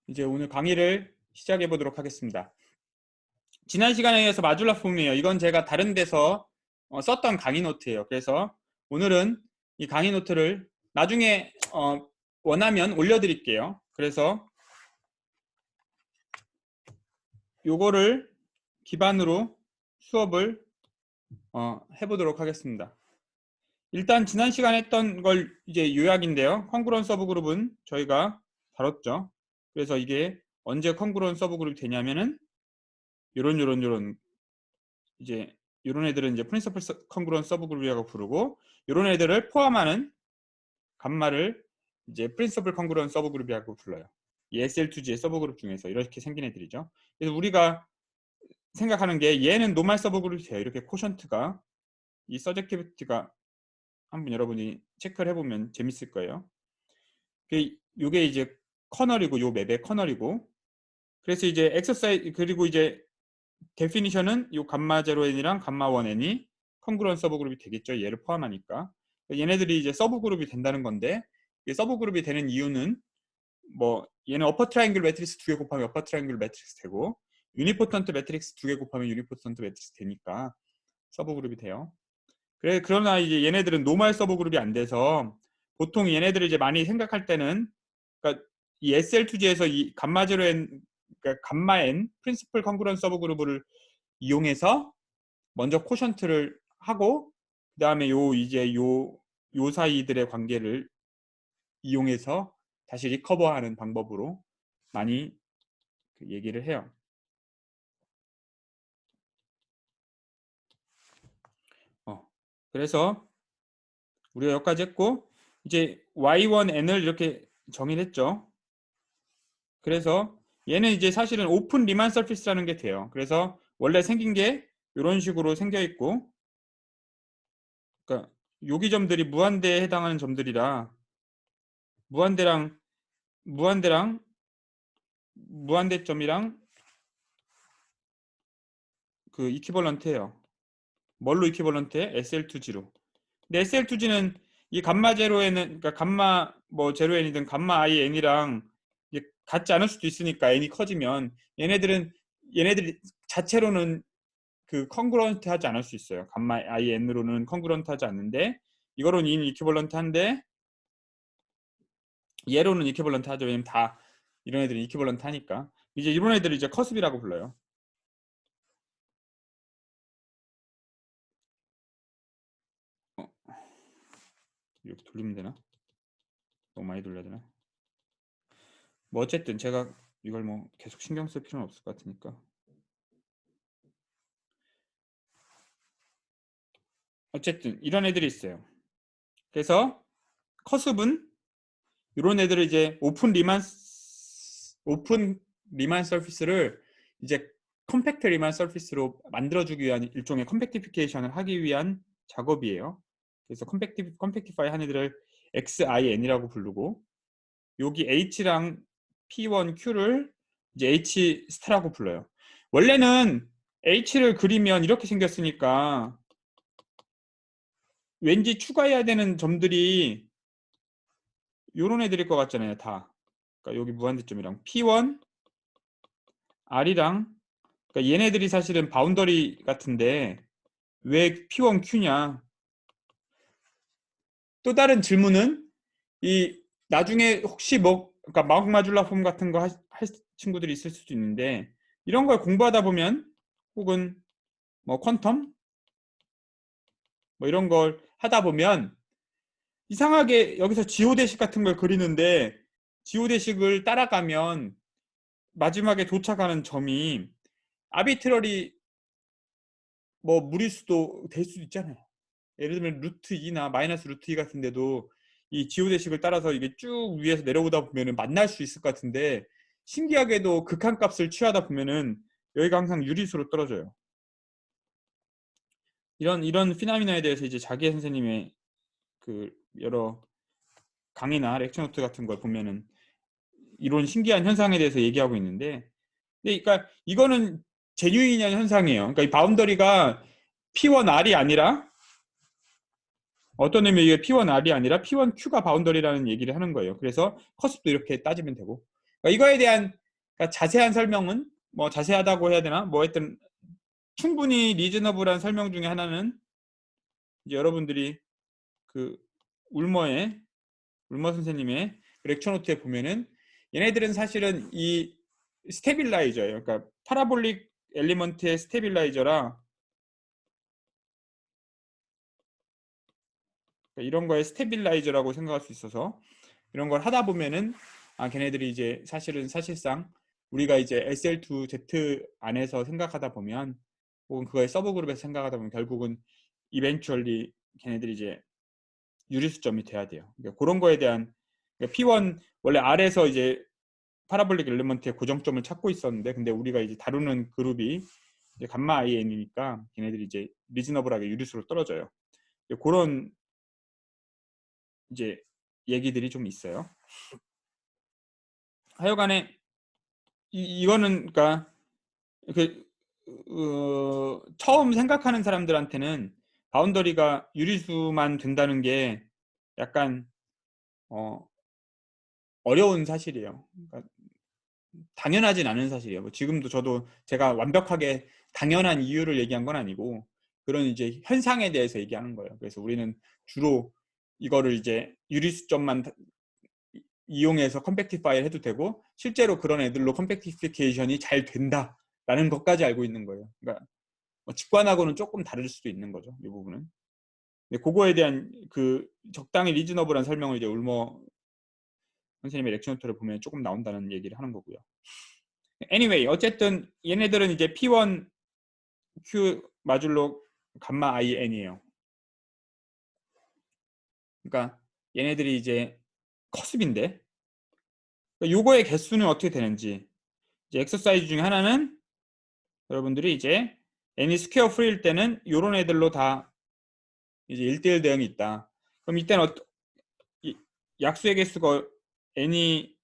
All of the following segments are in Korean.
이제 오늘 강의를 시작해 보도록 하겠습니다. 지난 시간에 이어서 마줄라 폼이에요. 이건 제가 다른 데서 썼던 강의 노트예요. 그래서 오늘은 이 강의 노트를 나중에 원하면 올려드릴게요. 그래서 요거를 기반으로 수업을 해보도록 하겠습니다. 일단 지난 시간에 했던 걸 이제 요약인데요. 컨그런 서브그룹은 저희가 다뤘죠. 그래서 이게 언제 컨그런 서브그룹이 되냐면은 요런 이제 요런 애들은 이제 프린시플 컨그런 서브그룹이라고 부르고, 요런 애들을 포함하는 감마를 이제 프린시플 컨그런 서브그룹이라고 불러요. 이 SL2G의 서브그룹 중에서 이렇게 생긴 애들이죠. 그래서 우리가 생각하는 게 얘는 노멀 서브그룹이 돼요. 이렇게 코션트가, 이 서젝티비티가 한번 여러분이 체크를 해보면 재밌을 거예요. 요게 이제 커널이고, 요 맵의 커널이고, 그래서 이제 엑서사이즈, 그리고 이제 데피니션은 요 감마 0n이랑 감마 1n이 컨그런 서브그룹이 되겠죠. 얘를 포함하니까. 얘네들이 이제 서브그룹이 된다는 건데, 서브그룹이 되는 이유는 뭐 얘는 어퍼 트라이앵글 매트릭스 2개 곱하면 어퍼 트라이앵글 매트릭스 되고, 유니포턴트 매트릭스 2개 곱하면 유니포턴트 매트릭스 되니까 서브그룹이 돼요. 그러나 이제 얘네들은 노멀 서브그룹이 안 돼서, 보통 얘네들을 이제 많이 생각할 때는, 그러니까 이 SL2G에서 이 감마 0n, 그러니까 감마 n 프린시플 컨그런 서브그룹을 이용해서 먼저 코션트를 하고, 그 다음에 요 사이들의 관계를 이용해서 다시 리커버하는 방법으로 많이 얘기를 해요. 그래서 우리가 여기까지 했고, 이제 y1n을 이렇게 정의를 했죠. 그래서 얘는 이제 사실은 오픈 리만 서피스라는 게 돼요. 그래서 원래 생긴 게 이런 식으로 생겨 있고, 그러니까 여기 점들이 무한대에 해당하는 점들이라 무한대점이랑 그 이퀴벌런트예요. 뭘로 이퀴벌런트해? SL2G로. 근데 SL2G는 이 감마 제로에는, 그러니까 감마 뭐 제로n이든 감마 IN이랑 같지 않을 수도 있으니까, n이 커지면 얘네들이 자체로는 그 컨그런트 하지 않을 수 있어요. 감마 IN으로는 컨그런트 하지 않는데, 이거로는 이퀴벌런트 한데 얘로는 이퀴벌런트 하죠. 왜냐면 다 이런 애들은 이퀴벌런트 하니까. 이제 이런 애들을 이제 커습이라고 불러요. 이렇게 돌리면 되나? 너무 많이 돌려야 되나? 뭐 어쨌든 제가 이걸 뭐 계속 신경 쓸 필요는 없을 것 같으니까. 어쨌든 이런 애들이 있어요. 그래서 커습은 이런 애들을 이제 오픈 리만 서피스를 이제 컴팩트 리만 서피스로 만들어주기 위한 일종의 컴팩티피케이션을 하기 위한 작업이에요. 그래서 컴팩티파이 한 애들을 XIN이라고 부르고, 여기 H랑 P1Q를 이제 H 스타라고 불러요. 원래는 H를 그리면 이렇게 생겼으니까 왠지 추가해야 되는 점들이 요런 애들일 것 같잖아요. 다. 그러니까 여기 무한대점이랑 P1, R이랑, 그러니까 얘네들이 사실은 바운더리 같은데 왜 P1Q냐? 또 다른 질문은, 이 나중에 혹시 뭐 그러니까 마극마줄라 폼 같은 거 할 친구들이 있을 수도 있는데, 이런 걸 공부하다 보면, 혹은 뭐 퀀텀 뭐 이런 걸 하다 보면 이상하게 여기서 지오대식 같은 걸 그리는데, 지오대식을 따라가면 마지막에 도착하는 점이 아비트러리 뭐 무리수도 될 수도 있잖아요. 예를 들면 루트 2나 마이너스 루트 2 같은데도 이 지오대식을 따라서 이게 쭉 위에서 내려오다 보면은 만날 수 있을 것 같은데, 신기하게도 극한값을 취하다 보면은 여기가 항상 유리수로 떨어져요. 이런 피나미나에 대해서 이제 자기 선생님의 그 여러 강의나 렉처 노트 같은 걸 보면은 이런 신기한 현상에 대해서 얘기하고 있는데, 그러니까 이거는 제뉴인한 현상이에요. 그러니까 이 바운더리가 P1R이 아니라, 어떤 의미에 P1R이 아니라 P1Q가 바운더리라는 얘기를 하는 거예요. 그래서 커습도 이렇게 따지면 되고, 그러니까 이거에 대한 그러니까 자세한 설명은 뭐 자세하다고 해야 되나? 뭐 하여튼 충분히 리즈너블한 설명 중에 하나는 이제 여러분들이 그 울머 선생님의 렉처 노트에 보면은 얘네들은 사실은 이 스테빌라이저예요. 그러니까 파라볼릭 엘리먼트의 스테빌라이저라 그러니까 이런 거에 스테빌라이저라고 생각할 수 있어서 이런 걸 하다 보면은 걔네들이 이제 사실상 우리가 이제 SL2Z 안에서 생각하다 보면 혹은 그거의 서브 그룹에서 생각하다 보면 결국은 이벤츄얼리 걔네들이 이제 유리수점이 돼야 돼요. 그러니까 그런 거에 대한 그러니까 P1 원래 R에서 이제 파라볼릭 엘리먼트의 고정점을 찾고 있었는데 근데 우리가 이제 다루는 그룹이 이제 감마 IN이니까 걔네들이 이제 리즈너블하게 유리수로 떨어져요. 그런 이제 얘기들이 좀 있어요. 하여간에 이거는 그러니까 처음 생각하는 사람들한테는 바운더리가 유리수만 된다는 게 약간 어려운 사실이에요. 그러니까 당연하진 않은 사실이에요. 뭐 지금도 저도 제가 완벽하게 당연한 이유를 얘기한 건 아니고 그런 이제 현상에 대해서 얘기하는 거예요. 그래서 우리는 주로 이거를 이제 유리수점만 이용해서 컴팩티파이를 해도 되고 실제로 그런 애들로 컴팩티피케이션이 잘 된다라는 것까지 알고 있는 거예요. 그러니까 직관하고는 조금 다를 수도 있는 거죠. 이 부분은. 근데 그거에 대한 그 적당히 리즈너블한 설명을 이제 울머 선생님의 렉처 노트를 보면 조금 나온다는 얘기를 하는 거고요. Anyway, 어쨌든 얘네들은 이제 P1 Q 마줄로 감마 IN이에요. 그러니까 얘네들이 이제 커습인데 요거의 개수는 어떻게 되는지 이제 엑서사이즈 중에 하나는 여러분들이 이제 n이 스퀘어 프리일 때는 요런 애들로 다 이제 1대1 대응이 있다. 그럼 이때는 약수의 개수가 n이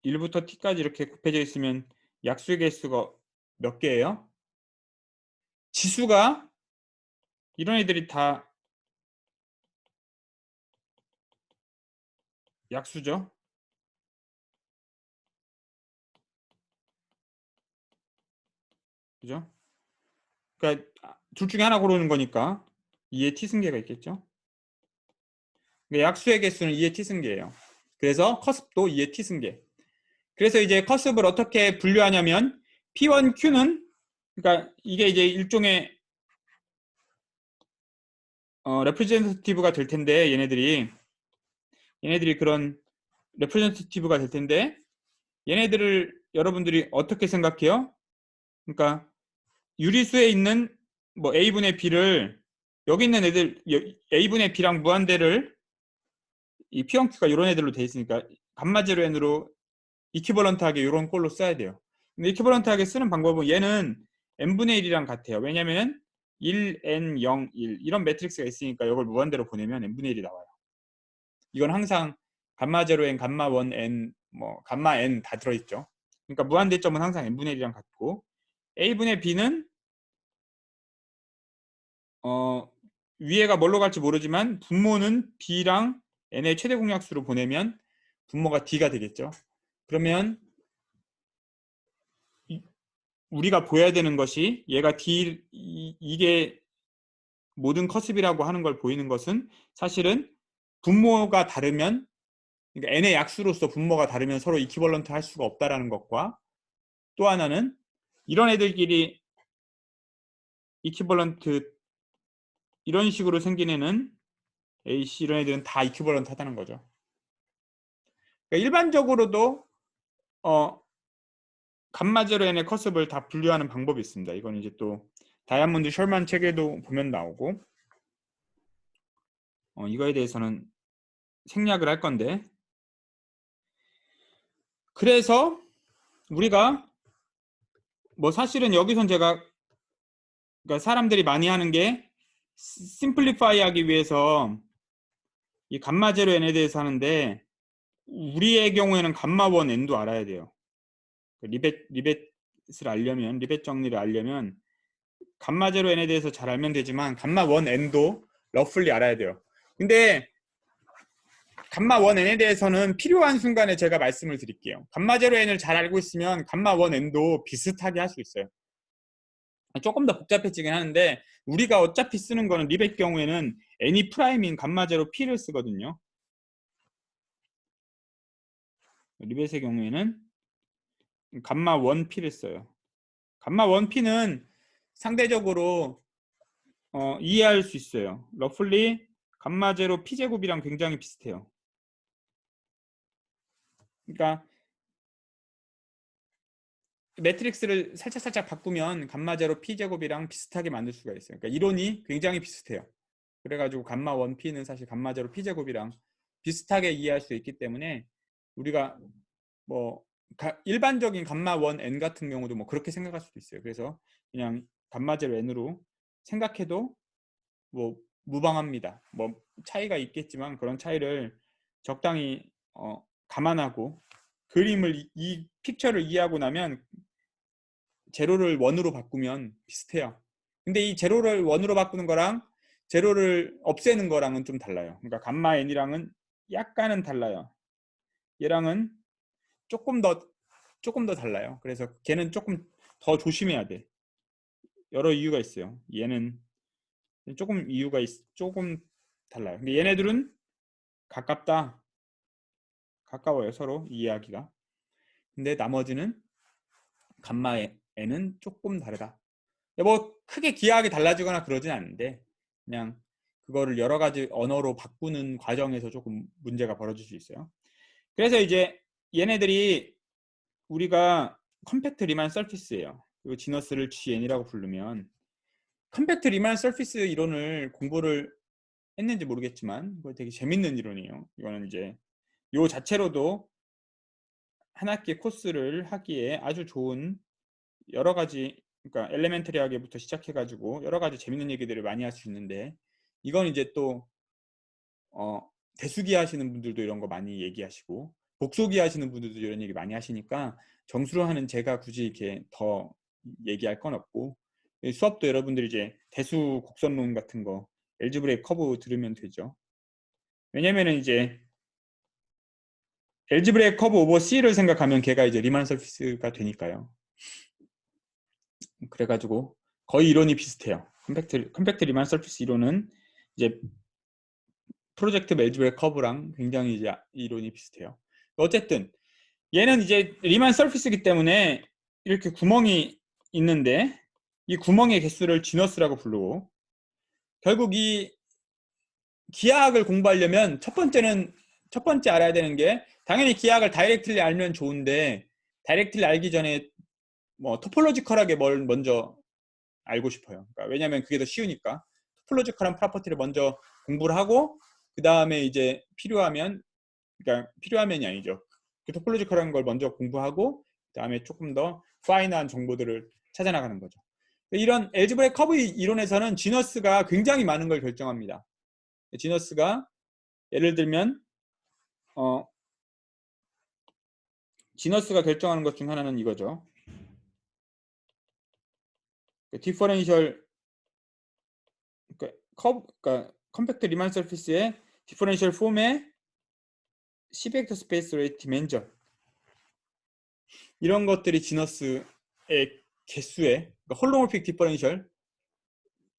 1부터 t까지 이렇게 곱해져 있으면 약수의 개수가 몇 개예요? 지수가 이런 애들이 다 약수죠. 그죠? 그러니까 둘 중에 하나 고르는 거니까 2의 t승계가 있겠죠. 그러니까 약수의 개수는 2의 t승계예요. 그래서 커습도 2의 t승계. 그래서 이제 커습을 어떻게 분류하냐면 P1Q는 그러니까 이게 이제 일종의 레프레젠테티브가 될 텐데 얘네들이 그런 레프레젠테티브가 될 텐데 얘네들을 여러분들이 어떻게 생각해요? 그러니까 유리수에 있는 뭐 A분의 B를 여기 있는 애들 A분의 B랑 무한대를 이 P1Q가 이런 애들로 돼 있으니까 감마 제로 n으로 이퀴벌런트하게 이런 꼴로 써야 돼요. 근데 이퀴벌런트하게 쓰는 방법은 얘는 n분의 1이랑 같아요. 왜냐면 1, n, 0, 1 이런 매트릭스가 있으니까 이걸 무한대로 보내면 n분의 1이 나와요. 이건 항상 감마 제로 n, 감마 1 n, 뭐 감마 n 다 들어있죠. 그러니까 무한대점은 항상 n분의 1이랑 같고 a분의 b는 위에가 뭘로 갈지 모르지만 분모는 b랑 n의 최대 공약수로 보내면 분모가 d가 되겠죠. 그러면 우리가 보여야 되는 것이 얘가 D 이게 모든 커습이라고 하는 걸 보이는 것은 사실은 분모가 다르면 그러니까 n의 약수로서 분모가 다르면 서로 이퀴벌런트 할 수가 없다라는 것과 또 하나는 이런 애들끼리 이퀴벌런트 이런 식으로 생긴 애는 AC 이런 애들은 다 이퀴벌런트 하다는 거죠. 그러니까 일반적으로도 감마 제로 n의 커습을 다 분류하는 방법이 있습니다. 이건 이제 또 다이아몬드 셜만 책에도 보면 나오고 이거에 대해서는 생략을 할 건데 그래서 우리가 뭐 사실은 여기선 제가 그러니까 사람들이 많이 하는 게 심플리파이 하기 위해서 이 감마 제로 n에 대해서 하는데 우리의 경우에는 감마 1 n도 알아야 돼요. 리벳을 알려면 리벳 정리를 알려면 감마 제로 n에 대해서 잘 알면 되지만 감마 1 n도 러플리 알아야 돼요. 근데 감마 1n에 대해서는 필요한 순간에 제가 말씀을 드릴게요. 감마 0n을 잘 알고 있으면 감마 1n도 비슷하게 할 수 있어요. 조금 더 복잡해지긴 하는데 우리가 어차피 쓰는 거는 리벳 경우에는 n이 프라임인 감마 0 p를 쓰거든요. 리벳의 경우에는 감마 1 p를 써요. 감마 1 p는 상대적으로 이해할 수 있어요. 러플리 감마 0 p제곱이랑 굉장히 비슷해요. 그러니까 매트릭스를 살짝살짝 바꾸면 감마 0 p제곱이랑 비슷하게 만들 수가 있어요. 그러니까 이론이 굉장히 비슷해요. 그래가지고 감마 1 p는 사실 감마 0 p제곱이랑 비슷하게 이해할 수 있기 때문에 우리가 뭐 일반적인 감마 1 n 같은 경우도 뭐 그렇게 생각할 수도 있어요. 그래서 그냥 감마 0 n으로 생각해도 뭐 무방합니다. 뭐 차이가 있겠지만 그런 차이를 적당히 감안하고 그림을 이 픽처를 이해하고 나면 제로를 원으로 바꾸면 비슷해요. 근데 이 제로를 원으로 바꾸는 거랑 제로를 없애는 거랑은 좀 달라요. 그러니까 감마 n이랑은 약간은 달라요. 얘랑은 조금 더 달라요. 그래서 걔는 조금 더 조심해야 돼. 여러 이유가 있어요. 얘는 조금 달라요. 근데 얘네들은 가까워요. 서로 이해하기가. 근데 나머지는 감마 n은 조금 다르다. 뭐 크게 기하학이 달라지거나 그러진 않는데 그냥 그거를 여러 가지 언어로 바꾸는 과정에서 조금 문제가 벌어질 수 있어요. 그래서 이제 얘네들이 우리가 컴팩트 리만 서피스예요. 그리고 지너스를 GN이라고 부르면 컴팩트 리만 서피스 이론을 공부를 했는지 모르겠지만 이거 되게 재밌는 이론이에요. 이거는 이제 요 자체로도 한 학기 코스를 하기에 아주 좋은 여러 가지, 그러니까 엘레멘터리하게부터 시작해가지고 여러 가지 재밌는 얘기들을 많이 할 수 있는데 이건 이제 또 대수기 하시는 분들도 이런 거 많이 얘기하시고 복소기 하시는 분들도 이런 얘기 많이 하시니까 정수로 하는 제가 굳이 이렇게 더 얘기할 건 없고 수업도 여러분들이 이제 대수 곡선론 같은 거 엘지브레이크 커브 들으면 되죠. 왜냐면은 이제 엘지브레이크 커브 오버 C를 생각하면 걔가 이제 리만 서피스가 되니까요. 그래가지고 거의 이론이 비슷해요. 컴팩트 리만 서피스 이론은 이제 프로젝트 엘지브레이크 커브랑 굉장히 이제 이론이 비슷해요. 어쨌든 얘는 이제 리만 서피스이기 때문에 이렇게 구멍이 있는데 이 구멍의 개수를 지너스라고 부르고 결국 이 기하학을 공부하려면 첫 번째 알아야 되는 게 당연히 기하학을 다이렉트리 알면 좋은데 다이렉트리 알기 전에 뭐 토폴로지컬하게 뭘 먼저 알고 싶어요. 그러니까 왜냐하면 그게 더 쉬우니까 토폴로지컬한 프로퍼티를 먼저 공부를 하고 그 다음에 이제 그러니까 필요하면이 아니죠. 그 토폴로지컬한 걸 먼저 공부하고 그 다음에 조금 더 파이너한 정보들을 찾아나가는 거죠. 이런 엘지브레이크 커브 이론에서는 지너스가 굉장히 많은 걸 결정합니다. 지너스가 예를 들면 지너스가 결정하는 것 중 하나는 이거죠. 디퍼런셜 그러니까 컴팩트 리만 서피스의 디퍼런셜 폼의 C벡터 스페이스의 디멘전 이런 것들이 지너스의 개수의 그러니까 홀로모픽 디퍼런셜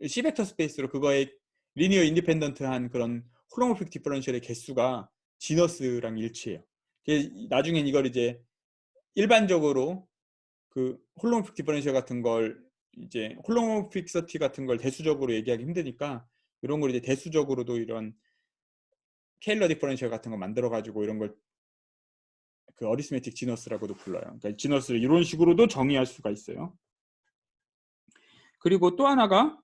C벡터 스페이스로 그거의 리니어 인디펜던트한 그런 홀로모픽 디퍼런셜의 개수가 지너스랑 일치해요. 나중엔 이걸 이제 일반적으로 그 홀로모픽 디퍼런셜 같은 걸 이제 홀로모픽서티 같은 걸 대수적으로 얘기하기 힘드니까 이런 걸 이제 대수적으로도 이런 케일러 디퍼런셜 같은 거 만들어 가지고 이런 걸 그 어리스메틱 지너스라고도 불러요. 그러니까 지너스를 이런 식으로도 정의할 수가 있어요. 그리고 또 하나가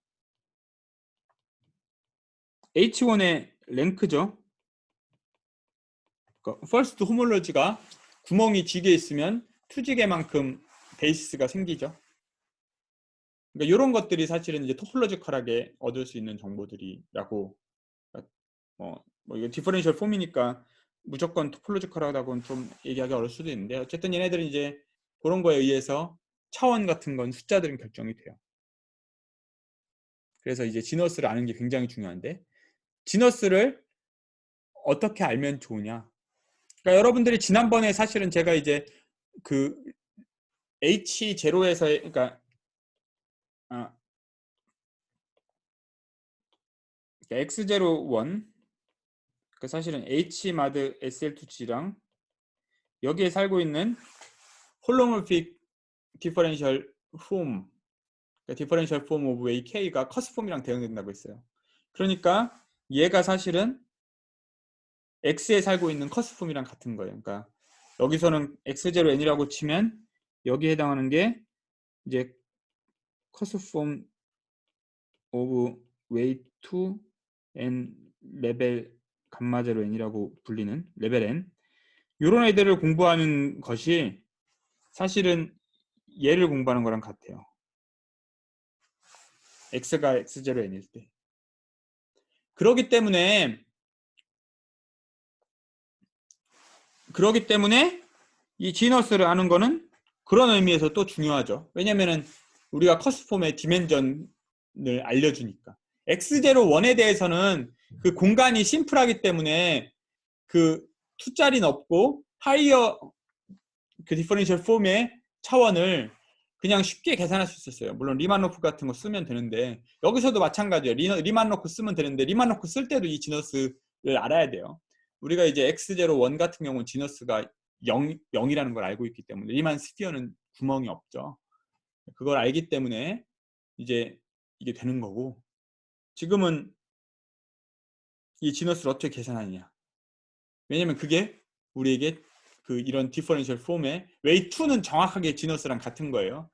H1의 랭크죠. 그러니까 퍼스트 호몰로지가 구멍이 G개 있으면 2G개만큼 베이시스가 생기죠. 그러니까 이런 것들이 사실은 이제 토폴로지컬하게 얻을 수 있는 정보들이라고 뭐 이거 디퍼런셜 폼이니까 무조건 토폴로지컬하다고는 좀 얘기하기 어려울 수도 있는데 어쨌든 얘네들은 이제 그런 거에 의해서 차원 같은 건 숫자들은 결정이 돼요. 그래서 이제 지너스를 아는 게 굉장히 중요한데 지너스를 어떻게 알면 좋으냐? 그러니까 여러분들이 지난번에 사실은 제가 이제 그 H0에서 그러니까 X01 그 사실은 H마드 SL2G랑 여기에 살고 있는 홀로모픽 디퍼런셜 폼, 디퍼런셜 폼 오브 AK가 커스폼이랑 대응된다고 했어요. 그러니까 얘가 사실은 X에 살고 있는 커스폼이랑 같은 거예요. 그러니까 여기서는 X0N이라고 치면 여기에 해당하는 게 이제 커스폼 오브 웨이 2 N 레벨 감마 제로 N이라고 불리는 레벨 N 이런 애들을 공부하는 것이 사실은 얘를 공부하는 거랑 같아요. X가 X0N일 때. 그러기 때문에 이 지너스를 아는 거는 그런 의미에서 또 중요하죠. 왜냐면은 우리가 커스폼의 디멘전을 알려주니까. X01에 대해서는 그 공간이 심플하기 때문에 그 2짜리는 없고 하이어 그 디퍼런셜 폼의 차원을 그냥 쉽게 계산할 수 있었어요. 물론 리만노프 같은 거 쓰면 되는데 여기서도 마찬가지예요. 리만노프 쓰면 되는데 리만노프 쓸 때도 이 지너스를 알아야 돼요. 우리가 이제 X01 같은 경우는 지너스가 0이라는 걸 알고 있기 때문에 리만 스피어는 구멍이 없죠. 그걸 알기 때문에 이제 이게 되는 거고 지금은 이 지너스를 어떻게 계산하느냐. 왜냐면 그게 우리에게 그 이런 디퍼런셜 폼의 웨이 2는 정확하게 지너스랑 같은 거예요.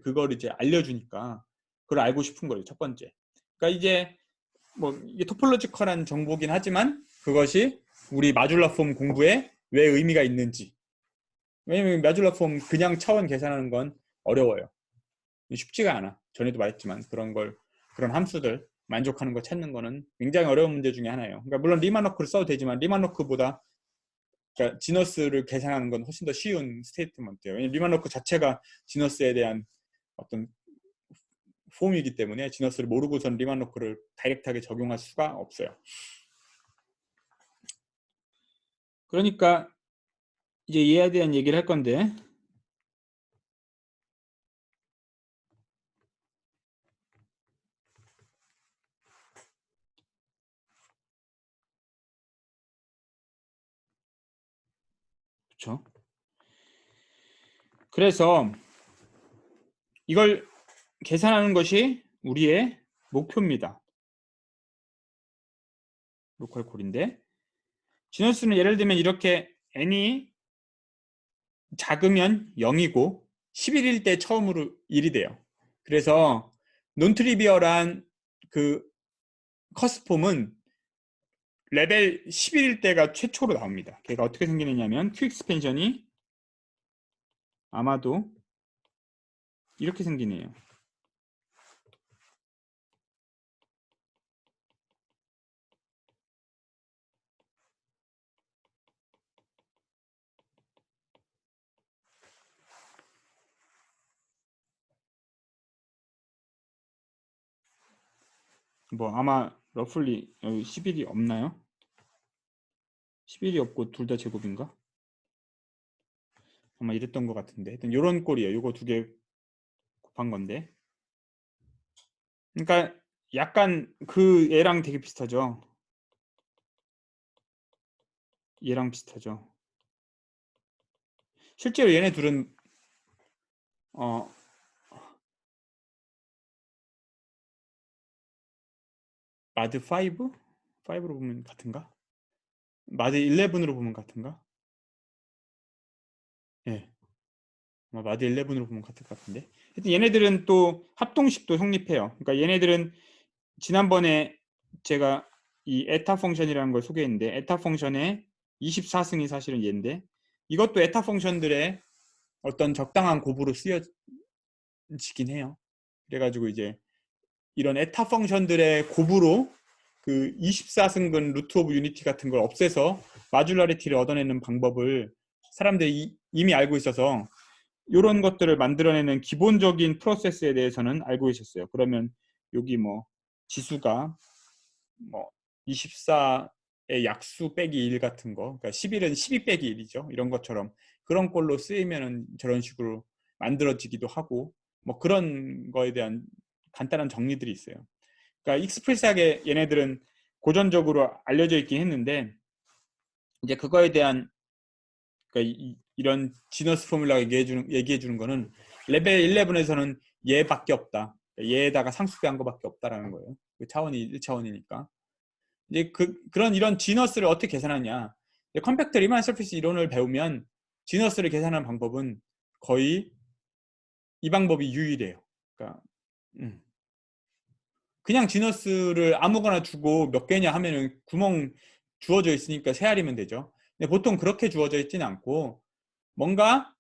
그걸 이제 알려주니까 그걸 알고 싶은 거예요. 첫 번째. 그러니까 이제 뭐 이게 토폴로지컬한 정보긴 하지만 그것이 우리 마줄라 폼 공부에 왜 의미가 있는지. 왜냐면 마줄라 폼 그냥 차원 계산하는 건 어려워요. 쉽지가 않아. 전에도 말했지만 그런 함수들 만족하는 거 찾는 거는 굉장히 어려운 문제 중에 하나예요. 그러니까 물론 리마노크를 써도 되지만 리마노크보다 그러니까 지너스를 계산하는 건 훨씬 더 쉬운 스테이트먼트예요. 왜냐면 리마노크 자체가 지너스에 대한 어떤 폼이기 때문에 지너스를 모르고선 리마노크를 다이렉트하게 적용할 수가 없어요. 그러니까 이제 얘에 대한 얘기를 할 건데 그렇죠? 그래서 이걸 계산하는 것이 우리의 목표입니다. 로컬 콜인데 지너스는 예를 들면 이렇게 n이 작으면 0이고 11일 때 처음으로 1이 돼요. 그래서 논트리비얼한 그 커스폼은 레벨 11일 때가 최초로 나옵니다. 걔가 어떻게 생기느냐면 q 익스펜션이 아마도 이렇게 생기네요. 뭐 아마 러플리 11이 없나요? 11이 없고 둘 다 제곱인가? 아마 이랬던 것 같은데 하여튼 요런 꼴이에요. 요거 두 개 곱한 건데 그러니까 약간 그 얘랑 되게 비슷하죠. 얘랑 비슷하죠. 실제로 얘네 둘은 마드 5? 5로 보면 같은가? 마드 11으로 보면 같은가? 예. 마드 11으로 보면 같을 것 같은데. 하여튼 얘네들은 또 합동식도 성립해요. 그러니까 얘네들은 지난번에 제가 이 에타 펑션이라는 걸 소개했는데 에타 펑션의 24승이 사실은 얘인데 이것도 에타 펑션들의 어떤 적당한 곱으로 쓰여지긴 해요. 그래가지고 이제 이런 에타 펑션들의 곱으로 그 24승근 루트 오브 유니티 같은 걸 없애서 마줄라리티를 얻어내는 방법을 사람들이 이미 알고 있어서 이런 것들을 만들어내는 기본적인 프로세스에 대해서는 알고 있었어요. 그러면 여기 뭐 지수가 뭐 24 약수 빼기 1 같은 거, 그러니까 11은 12 빼기 1이죠. 이런 것처럼 그런 꼴로 쓰이면은 저런 식으로 만들어지기도 하고, 뭐 그런 거에 대한 간단한 정리들이 있어요. 그러니까 익스프레스하게 얘네들은 고전적으로 알려져 있긴 했는데, 이제 그거에 대한, 그러니까 이런 지너스 포뮬라 얘기해 주는 거는 레벨 11에서는 얘밖에 없다. 얘에다가 상수배한 거밖에 없다라는 거예요. 그 차원이 1차원이니까. 이제 그런 이런 지너스를 어떻게 계산하냐. 컴팩트 리만 서피스 이론을 배우면 지너스를 계산하는 방법은 거의 이 방법이 유일해요. 그러니까 그냥 지너스를 아무거나 주고 몇 개냐 하면은 구멍 주어져 있으니까 세알이면 되죠. 근데 보통 그렇게 주어져 있지는 않고 뭔가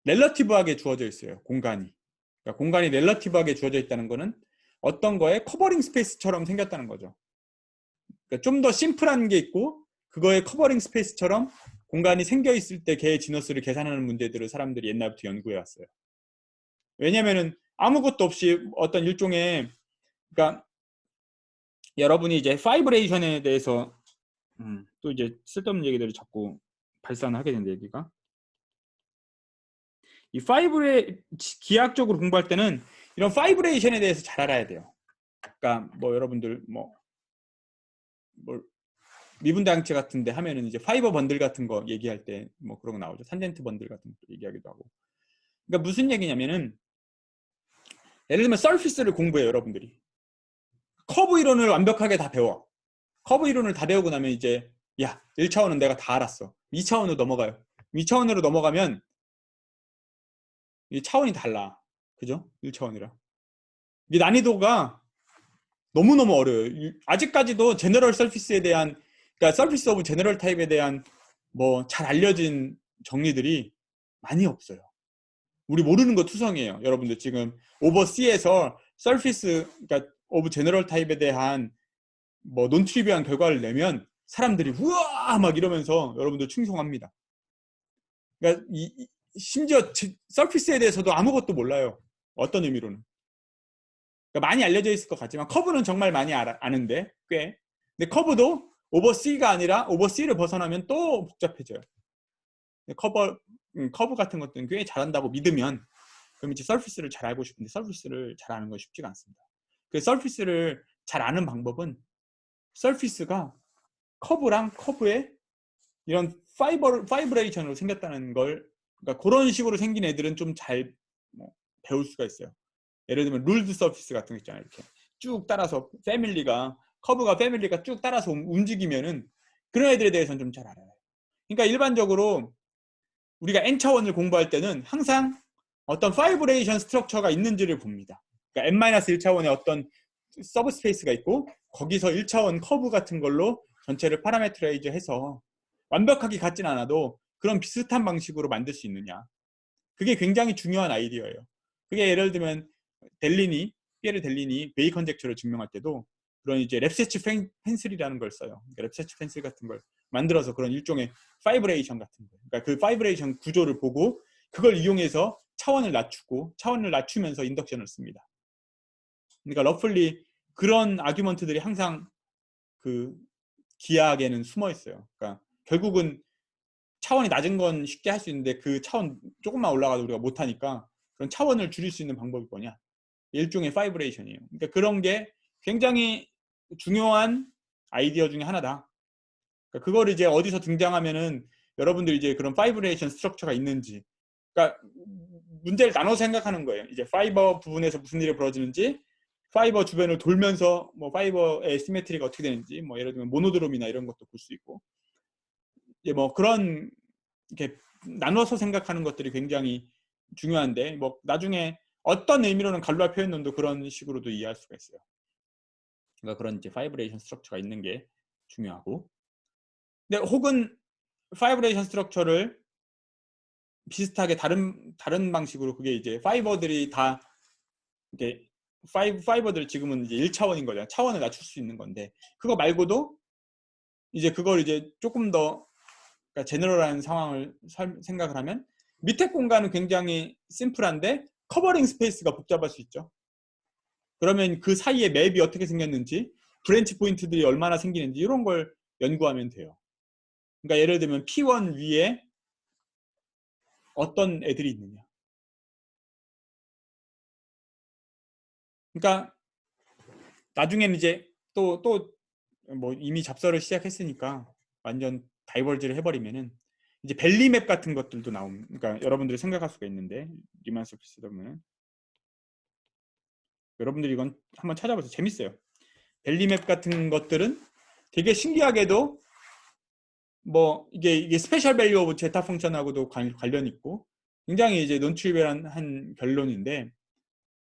렐러티브하게 주어져 있어요. 공간이. 그러니까 공간이 렐러티브하게 주어져 있다는 거는 어떤 거에 커버링 스페이스처럼 생겼다는 거죠. 그러니까 좀 더 심플한 게 있고 그거에 커버링 스페이스처럼 공간이 생겨 있을 때 걔의 지너스를 계산하는 문제들을 사람들이 옛날부터 연구해 왔어요. 왜냐면은 아무것도 없이 어떤 일종의, 그러니까 여러분이 이제 파이브레이션에 대해서 또 이제 쓸데없는 얘기들을 자꾸 발산을 하게 된다. 얘기가 이 기하학적으로 공부할 때는 이런 파이브레이션에 대해서 잘 알아야 돼요. 그러니까 뭐 여러분들 뭐 미분대항체 같은데 하면은 이제 파이버 번들 같은 거 얘기할 때 뭐 그런 거 나오죠. 탄젠트 번들 같은 거 얘기하기도 하고. 그러니까 무슨 얘기냐면은 예를 들면 서피스를 공부해요. 여러분들이 커브 이론을 완벽하게 다 배워. 커브 이론을 다 배우고 나면 이제 야 1차원은 내가 다 알았어. 2차원으로 넘어가요. 2차원으로 넘어가면 이 차원이 달라. 그죠? 1차원이랑 이 난이도가 너무너무 어려워요. 아직까지도 제너럴 서피스에 대한, 그러니까 서피스 오브 제너럴 타입에 대한 뭐 잘 알려진 정리들이 많이 없어요. 우리 모르는 거 투성이에요. 여러분들 지금 오버C에서 서피스, 그러니까 오브 제너럴 타입에 대한 뭐 논트리비한 결과를 내면 사람들이 우와 막 이러면서 여러분들 충성합니다. 그러니까 심지어 서피스에 대해서도 아무것도 몰라요. 어떤 의미로는. 그러니까 많이 알려져 있을 것 같지만 커브는 정말 많이 아는데 꽤. 근데 커브도 오버C가 아니라 오버C를 벗어나면 또 복잡해져요. 커브 같은 것들은 꽤 잘한다고 믿으면 그럼 이제 서피스를 잘 알고 싶은데 서피스를 잘 아는 건 쉽지가 않습니다. 그 서피스를 잘 아는 방법은 서피스가 커브랑 커브의 이런 파이브레이션으로 생겼다는 걸, 그러니까 그런 식으로 생긴 애들은 좀 잘 배울 수가 있어요. 예를 들면 룰드 서피스 같은 거 있잖아요. 이렇게 쭉 따라서 커브가 패밀리가 쭉 따라서 움직이면은 그런 애들에 대해서는 좀 잘 알아요. 그러니까 일반적으로 우리가 n차원을 공부할 때는 항상 어떤 파이브레이션 스트럭처가 있는지를 봅니다. 그러니까 n-1차원의 어떤 서브스페이스가 있고 거기서 1차원 커브 같은 걸로 전체를 파라메트라이즈 해서 완벽하게 같진 않아도 그런 비슷한 방식으로 만들 수 있느냐. 그게 굉장히 중요한 아이디어예요. 그게 예를 들면 피에르 델리니 베이 컨젝처를 증명할 때도 그런 이제 랩세치 펜슬이라는 걸 써요. 그러니까 랩세치 펜슬 같은 걸 만들어서 그런 일종의 파이브레이션 같은 거. 그러니까 그 파이브레이션 구조를 보고 그걸 이용해서 차원을 낮추고 차원을 낮추면서 인덕션을 씁니다. 그러니까 러플리 그런 아규먼트들이 항상 그 기하학에는 숨어 있어요. 그러니까 결국은 차원이 낮은 건 쉽게 할 수 있는데 그 차원 조금만 올라가도 우리가 못하니까 그런 차원을 줄일 수 있는 방법이 뭐냐? 일종의 파이브레이션이에요. 그러니까 그런 게 굉장히 중요한 아이디어 중에 하나다. 그러니까 그거를 이제 어디서 등장하면은 여러분들이 이제 그런 파이브레이션 스트럭처가 있는지, 그러니까 문제를 나눠서 생각하는 거예요. 이제 파이버 부분에서 무슨 일이 벌어지는지, 파이버 주변을 돌면서 뭐 파이버의 시메트리가 어떻게 되는지, 뭐 예를 들면 모노드롬이나 이런 것도 볼 수 있고, 이제 뭐 그런 이렇게 나눠서 생각하는 것들이 굉장히 중요한데, 뭐 나중에 어떤 의미로는 갈루아 표현론도 그런 식으로도 이해할 수가 있어요. 그러니까 그런 이제 파이브레이션 스트럭처가 있는 게 중요하고, 근데 혹은 파이브레이션 스트럭처를 비슷하게 다른 방식으로 그게 이제 파이버들이 다 이렇게 파이버들 지금은 이제 1차원인 거잖아요. 차원을 낮출 수 있는 건데 그거 말고도 이제 그걸 이제 조금 더 그러니까 제너럴한 상황을 생각을 하면 밑에 공간은 굉장히 심플한데 커버링 스페이스가 복잡할 수 있죠. 그러면 그 사이에 맵이 어떻게 생겼는지 브랜치 포인트들이 얼마나 생기는지 이런 걸 연구하면 돼요. 그러니까 예를 들면 P1 위에 어떤 애들이 있느냐. 그러니까 나중에는 이제 또 뭐 이미 잡서를 시작했으니까 완전 다이버지를 해버리면은 이제 벨리맵 같은 것들도 나옵니다. 그러니까 여러분들이 생각할 수가 있는데 리만 서피스다 보면 여러분들이 이건 한번 찾아보세요. 재밌어요. 벨리맵 같은 것들은 되게 신기하게도 뭐 이게 스페셜 밸류 오브 제타 펑션하고도 관련 있고 굉장히 이제 논트리비얼한 결론인데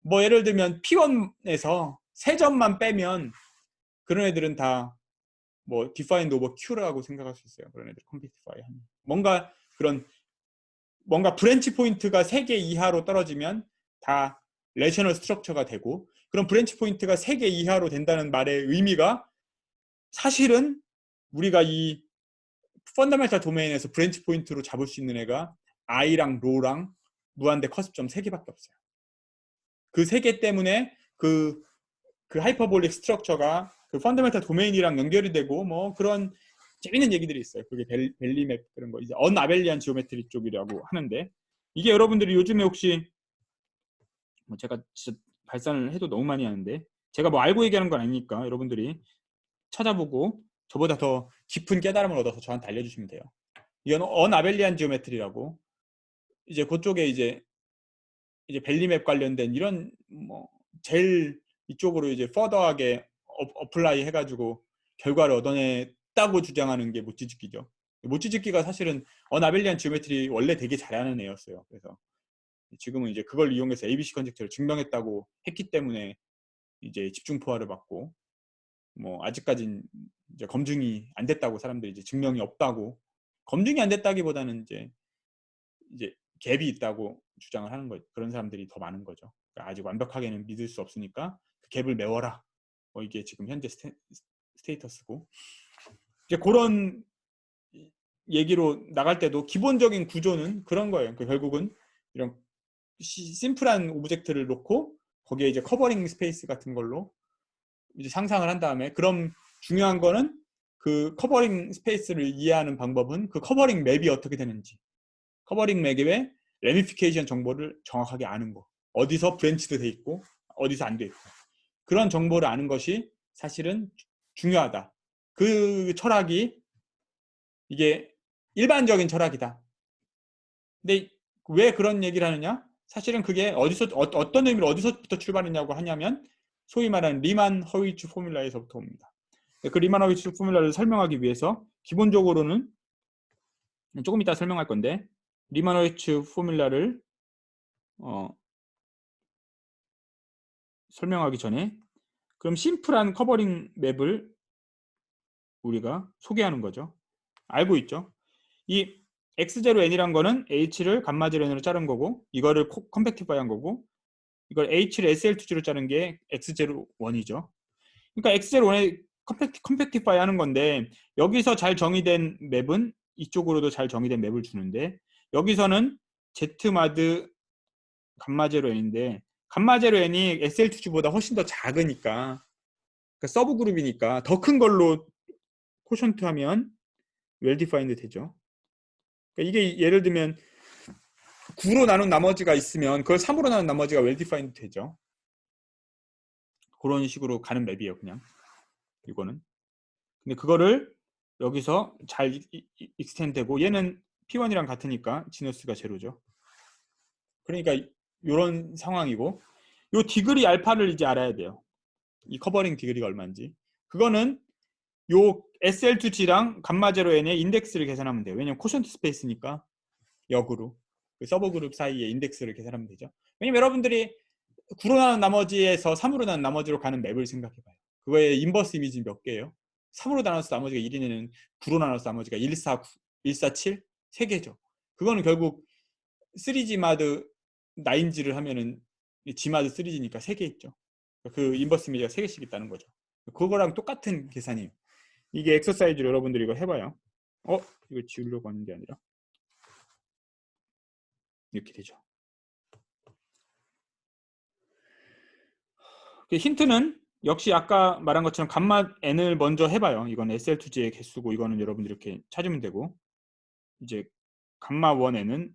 뭐 예를 들면 P1에서 세 점만 빼면 그런 애들은 다 뭐 defined over Q라고 생각할 수 있어요. 그런 애들 컴피티파이 하는 뭔가 브랜치 포인트가 3개 이하로 떨어지면 다 레셔널 스트럭처가 되고 그런 브랜치 포인트가 3개 이하로 된다는 말의 의미가 사실은 우리가 이 펀더멘탈 도메인에서 브랜치 포인트로 잡을 수 있는 애가 I랑 로랑 무한대 커습점 3개밖에 없어요. 그 3개 때문에 그 하이퍼볼릭 스트럭처가 그 펀더멘탈 도메인이랑 연결이 되고 뭐 그런 재밌는 얘기들이 있어요. 그게 벨리맵 그런 거 이제 언아벨리안 지오메트리 쪽이라고 하는데 이게 여러분들이 요즘에 혹시 뭐 제가 진짜 발산을 해도 너무 많이 하는데 제가 뭐 알고 얘기하는 건 아니니까 여러분들이 찾아보고 저보다 더 깊은 깨달음을 얻어서 저한테 알려주시면 돼요. 이건 언아벨리안 지오메트리라고 이제 그쪽에 이제 벨리맵 관련된 이런 뭐 제일 이쪽으로 이제 퍼더하게 어플라이 해가지고 결과를 얻어냈다고 주장하는 게 모찌즈키죠. 모찌즈키가 사실은 언아벨리안 지오메트리 원래 되게 잘하는 애였어요. 그래서 지금은 이제 그걸 이용해서 ABC 컨젝터를 증명했다고 했기 때문에 이제 집중포화를 받고 뭐 아직까진 이제 검증이 안 됐다고 사람들이 이제 증명이 없다고 검증이 안 됐다기보다는 이제 갭이 있다고 주장을 하는 거죠. 그런 사람들이 더 많은 거죠. 그러니까 아직 완벽하게는 믿을 수 없으니까 그 갭을 메워라. 이게 지금 현재 스테이터스고 이제 그런 얘기로 나갈 때도 기본적인 구조는 그런 거예요. 그러니까 결국은 이런 심플한 오브젝트를 놓고 거기에 이제 커버링 스페이스 같은 걸로 이제 상상을 한 다음에 그럼 중요한 거는 그 커버링 스페이스를 이해하는 방법은 그 커버링 맵이 어떻게 되는지 커버링 맵의 레미피케이션 정보를 정확하게 아는 거 어디서 브랜치도 돼 있고 어디서 안 돼 있고 그런 정보를 아는 것이 사실은 중요하다. 그 철학이 이게 일반적인 철학이다. 근데 왜 그런 얘기를 하느냐? 사실은 그게 어떤 의미로 어디서부터 출발했냐고 하냐면 소위 말하는 리만 허위츠 포뮬라에서부터 옵니다. 그 리만 허위츠 포뮬라를 설명하기 위해서 기본적으로는 조금 이따 설명할 건데 리만 허위츠 포뮬라를 설명하기 전에 그럼 심플한 커버링 맵을 우리가 소개하는 거죠. 알고 있죠? 이 x0n이란 거는 h를 감마0n으로 자른 거고 이거를 컴팩티파이한 거고 이걸 h를 SL2G로 자른 게 x01이죠. 그러니까 x01에 컴팩티파이 하는 건데 여기서 잘 정의된 맵은 이쪽으로도 잘 정의된 맵을 주는데 여기서는 z마드 감마0n인데 감마0n이 SL2G보다 훨씬 더 작으니까 그러니까 서브 그룹이니까 더 큰 걸로 코션트 하면 웰 디파인드 되죠. 그러니까 이게 예를 들면 9로 나눈 나머지가 있으면 그걸 3으로 나눈 나머지가 웰 디파인드 되죠. 그런 식으로 가는 맵이에요, 그냥. 이거는. 근데 그거를 여기서 잘 익스텐드 되고 얘는 P1이랑 같으니까 지너스가 제로죠. 그러니까 이런 상황이고 요 디그리 알파를 이제 알아야 돼요. 이 커버링 디그리가 얼마인지. 그거는 요 SL2G랑 감마0n의 인덱스를 계산하면 돼요. 왜냐면 코션트 스페이스니까 역으로 그 서버 그룹 사이의 인덱스를 계산하면 되죠. 왜냐면 여러분들이 9로 나눈 나머지에서 3으로 나눈 나머지로 가는 맵을 생각해봐요. 그거의 인버스 이미지 몇 개예요? 3으로 나눠서 나머지가 1이면 9로 나눠서 나머지가 1, 4, 9, 1, 4, 7? 3개죠. 그거는 결국 3G 마드 9G를 하면은 G마드 3G니까 3개 있죠. 그 인버스 이미지가 3개씩 있다는 거죠. 그거랑 똑같은 계산이에요. 이게 엑서사이즈로 여러분들이 이거 해봐요. 이거 지우려고 하는 게 아니라 이렇게 되죠. 힌트는 역시 아까 말한 것처럼 감마 n을 먼저 해봐요. 이건 SL2G의 개수고 이거는 여러분들 이렇게 찾으면 되고 이제 감마 1n은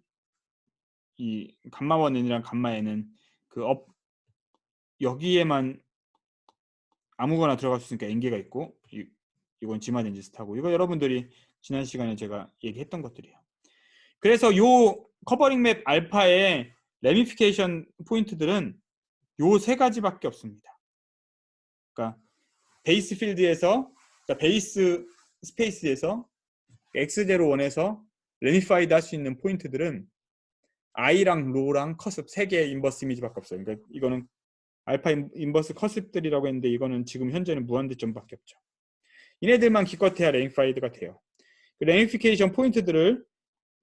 이 감마 1n이랑 감마 n은 그 여기에만 아무거나 들어갈 수 있으니까 n개가 있고 이건 지마덴지스타고 이거 여러분들이 지난 시간에 제가 얘기했던 것들이에요. 그래서 요 커버링 맵 알파의 레미피케이션 포인트들은 요 세 가지밖에 없습니다. 그러니까 베이스 필드에서 그러니까 베이스 스페이스에서 x01에서 레미파이드 할 수 있는 포인트들은 i랑 로랑 커습 3개의 인버스 이미지밖에 없어요. 그러니까 이거는 알파 인버스 커습들이라고 했는데 이거는 지금 현재는 무한대점밖에 없죠. 얘네들만 기껏해야 레미파이드가 돼요. 그 레미피케이션 포인트들을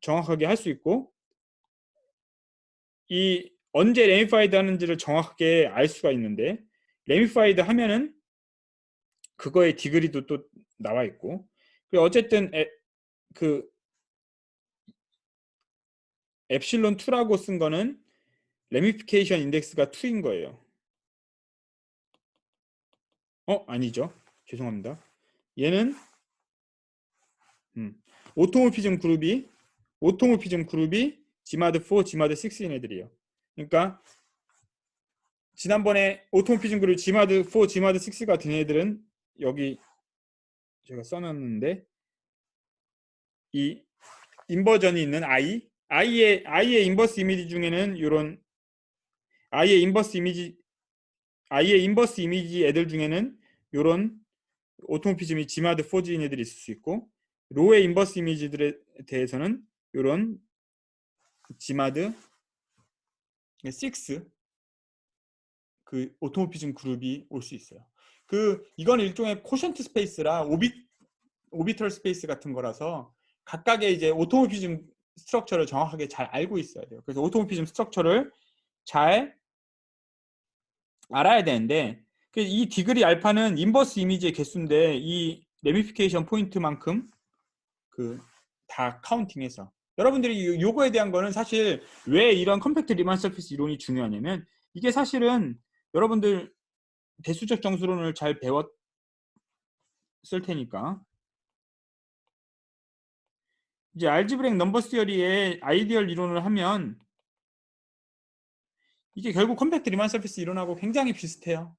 정확하게 할 수 있고 이 언제 레미파이드 하는지를 정확하게 알 수가 있는데 레미파이드 하면은 그거의 디그리도 또 나와 있고 그리고 어쨌든 그 엡실론 2라고 쓴 거는 레미피케이션 인덱스가 2인 거예요. 아니죠. 죄송합니다. 얘는 오토모피즘 그룹이 지마드 4, 지마드 6인 애들이에요. 그러니까 지난번에 오토모피즘 그룹 지마드 4, 지마드 6가 된 애들은 여기 제가 써놨는데 이 인버전이 있는 i의 인버스 이미지 중에는 이런 i의 인버스 이미지 애들 중에는 이런 오토모피즘이 지마드 4인 애들이 있을 수 있고 로의 인버스 이미지들에 대해서는 이런 지마드 6 그 오토모피즘 그룹이 올 수 있어요. 이건 일종의 코션트 스페이스라 오비털 스페이스 같은 거라서 각각의 이제 오토모피즘 스트럭처를 정확하게 잘 알고 있어야 돼요. 그래서 오토모피즘 스트럭처를 잘 알아야 되는데 이 디그리 알파는 인버스 이미지의 개수인데 이 레미피케이션 포인트만큼 다 카운팅해서 여러분들이 요거에 대한 거는 사실 왜 이런 컴팩트 리만 서피스 이론이 중요하냐면 이게 사실은 여러분들 대수적 정수론을 잘 배웠을 테니까 이제 알지브렉 넘버 시어리의 아이디얼 이론을 하면 이게 결국 컴팩트 리만 서피스 이론하고 굉장히 비슷해요.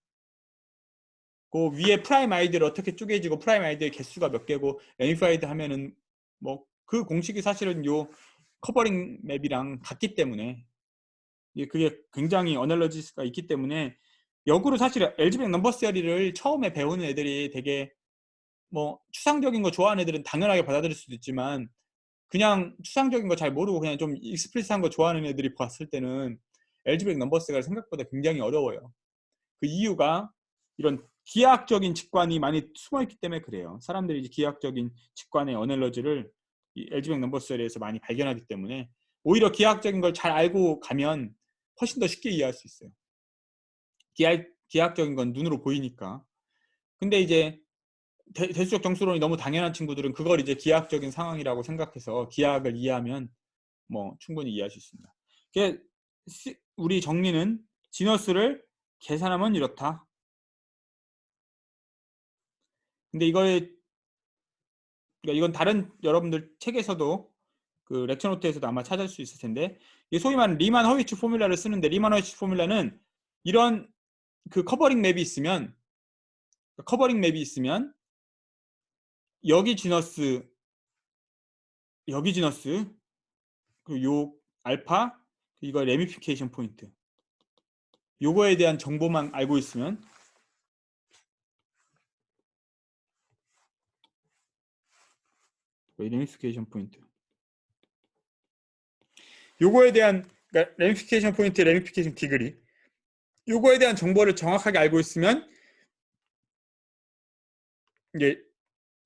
그 위에 프라임 아이디를 어떻게 쪼개지고 프라임 아이디의 개수가 몇 개고 레미파이드 하면은 뭐 그 공식이 사실은 요 커버링 맵이랑 같기 때문에 그게 굉장히 어널러지스가 있기 때문에 역으로 사실 알지브렉 넘버 시어리를 처음에 배우는 애들이 되게 뭐 추상적인 거 좋아하는 애들은 당연하게 받아들일 수도 있지만 그냥 추상적인 거 잘 모르고 그냥 좀 익스프리스한 거 좋아하는 애들이 봤을 때는 알지브렉 넘버스가 생각보다 굉장히 어려워요. 그 이유가 이런 기하학적인 직관이 많이 숨어있기 때문에 그래요. 사람들이 이제 기하학적인 직관의 어널러지를 이 알지브렉 넘버스에 대해서 많이 발견하기 때문에 오히려 기하학적인 걸 잘 알고 가면 훨씬 더 쉽게 이해할 수 있어요. 기하학적인 건 눈으로 보이니까. 근데 이제 대수적 정수론이 너무 당연한 친구들은 그걸 이제 기하학적인 상황이라고 생각해서 기하학을 이해하면 뭐 충분히 이해할 수 있습니다. 우리 정리는 지너스를 계산하면 이렇다. 근데 그러니까 이건 다른 여러분들 책에서도 그 렉처 노트에서도 아마 찾을 수 있을 텐데 소위 말하는 리만 허위츠 포뮬라를 쓰는데 리만 허위츠 포뮬라는 이런 그 커버링 맵이 있으면 여기 지너스 그리고 요 알파 이거 레미피케이션 포인트 요거에 대한 정보만 알고 있으면 레미피케이션 포인트 요거에 대한 그러니까 레미피케이션 포인트 레미피케이션 디그리 요거에 대한 정보를 정확하게 알고 있으면 이게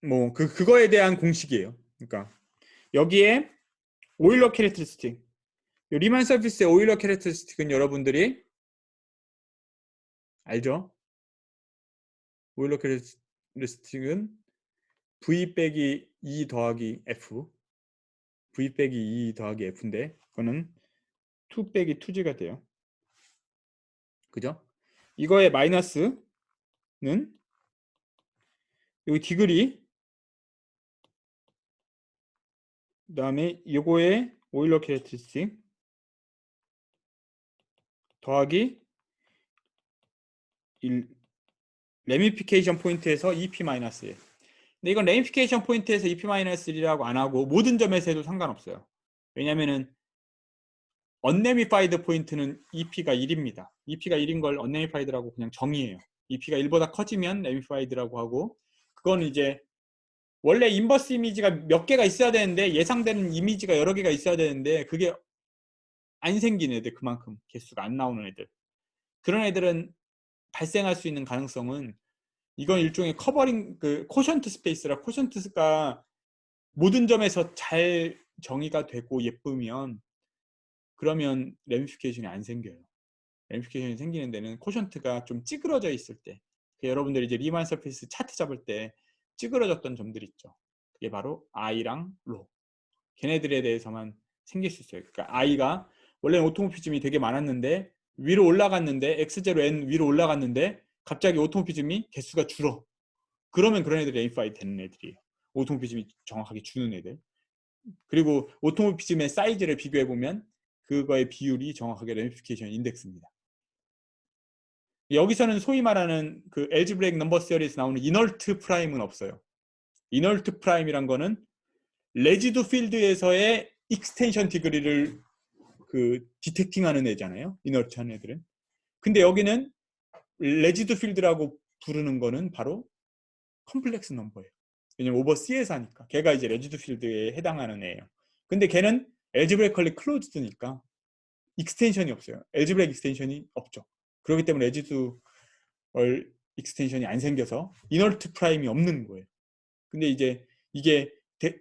뭐 그거에 대한 공식이에요. 그러니까 여기에 오일러 캐릭터리스틱 리만 서피스의 오일러 캐릭터리스틱은 여러분들이 알죠? 오일러 캐릭터리스틱은 V 빼기 E 더하기 F V 빼기 E 더하기 F인데 그거는 2 빼기 2G가 돼요. 그죠? 이거의 마이너스 여기 디그리, 그 다음에 요거의 오일러 캐릭터리스틱 더하기 레미피케이션 포인트에서 EP-1. 근데 이건 레미피케이션 포인트에서 EP-1이라고 안 하고 모든 점에서 해도 상관없어요. 왜냐면은 언레미파이드 포인트는 EP가 1입니다. EP가 1인 걸 언레미파이드라고 그냥 정의해요. EP가 1보다 커지면 레미파이드라고 하고, 그건 이제 원래 인버스 이미지가 몇 개가 있어야 되는데, 예상되는 이미지가 여러 개가 있어야 되는데 그게 안 생긴 애들, 그만큼 개수가 안 나오는 애들, 그런 애들은 발생할 수 있는 가능성은, 이건 일종의 커버링, 그 코션트 스페이스라, 코션트가 모든 점에서 잘 정의가 되고 예쁘면 그러면 레미피케이션이 안 생겨요. 레미피케이션이 생기는 데는 코션트가 좀 찌그러져 있을 때, 여러분들이 이제 리만 서페이스 차트 잡을 때 찌그러졌던 점들 있죠. 그게 바로 I랑 로, 걔네들에 대해서만 생길 수 있어요. 그러니까 I가 원래는 오토모피즘이 되게 많았는데 위로 올라갔는데 X0N 위로 올라갔는데 갑자기 오토모피즘이 개수가 줄어. 그러면 그런 애들이 레미파이 되는 애들이에요. 오토모피즘이 정확하게 주는 애들. 그리고 오토모피즘의 사이즈를 비교해 보면 그거의 비율이 정확하게 레미피케이션 인덱스입니다. 여기서는 소위 말하는 그 엘지브레이크 넘버 시리즈에서 나오는 이널트 프라임은 없어요. 이널트 프라임이란 거는 레지두 필드에서의 익스텐션 디그리를 그 디텍팅하는 애잖아요. 이널트 하는 애들은. 근데 여기는 레지두 필드라고 부르는 거는 바로 컴플렉스 넘버예요. 왜냐면 오버 C에서 하니까. 걔가 이제 레지두 필드에 해당하는 애예요. 근데 걔는 엘지브레이컬리 클로즈드니까 익스텐션이 없어요. 엘지브레이크 익스텐션이 없죠. 그렇기 때문에 레지두 익스텐션이 안 생겨서 이널트 프라임이 없는 거예요. 근데 이제 이게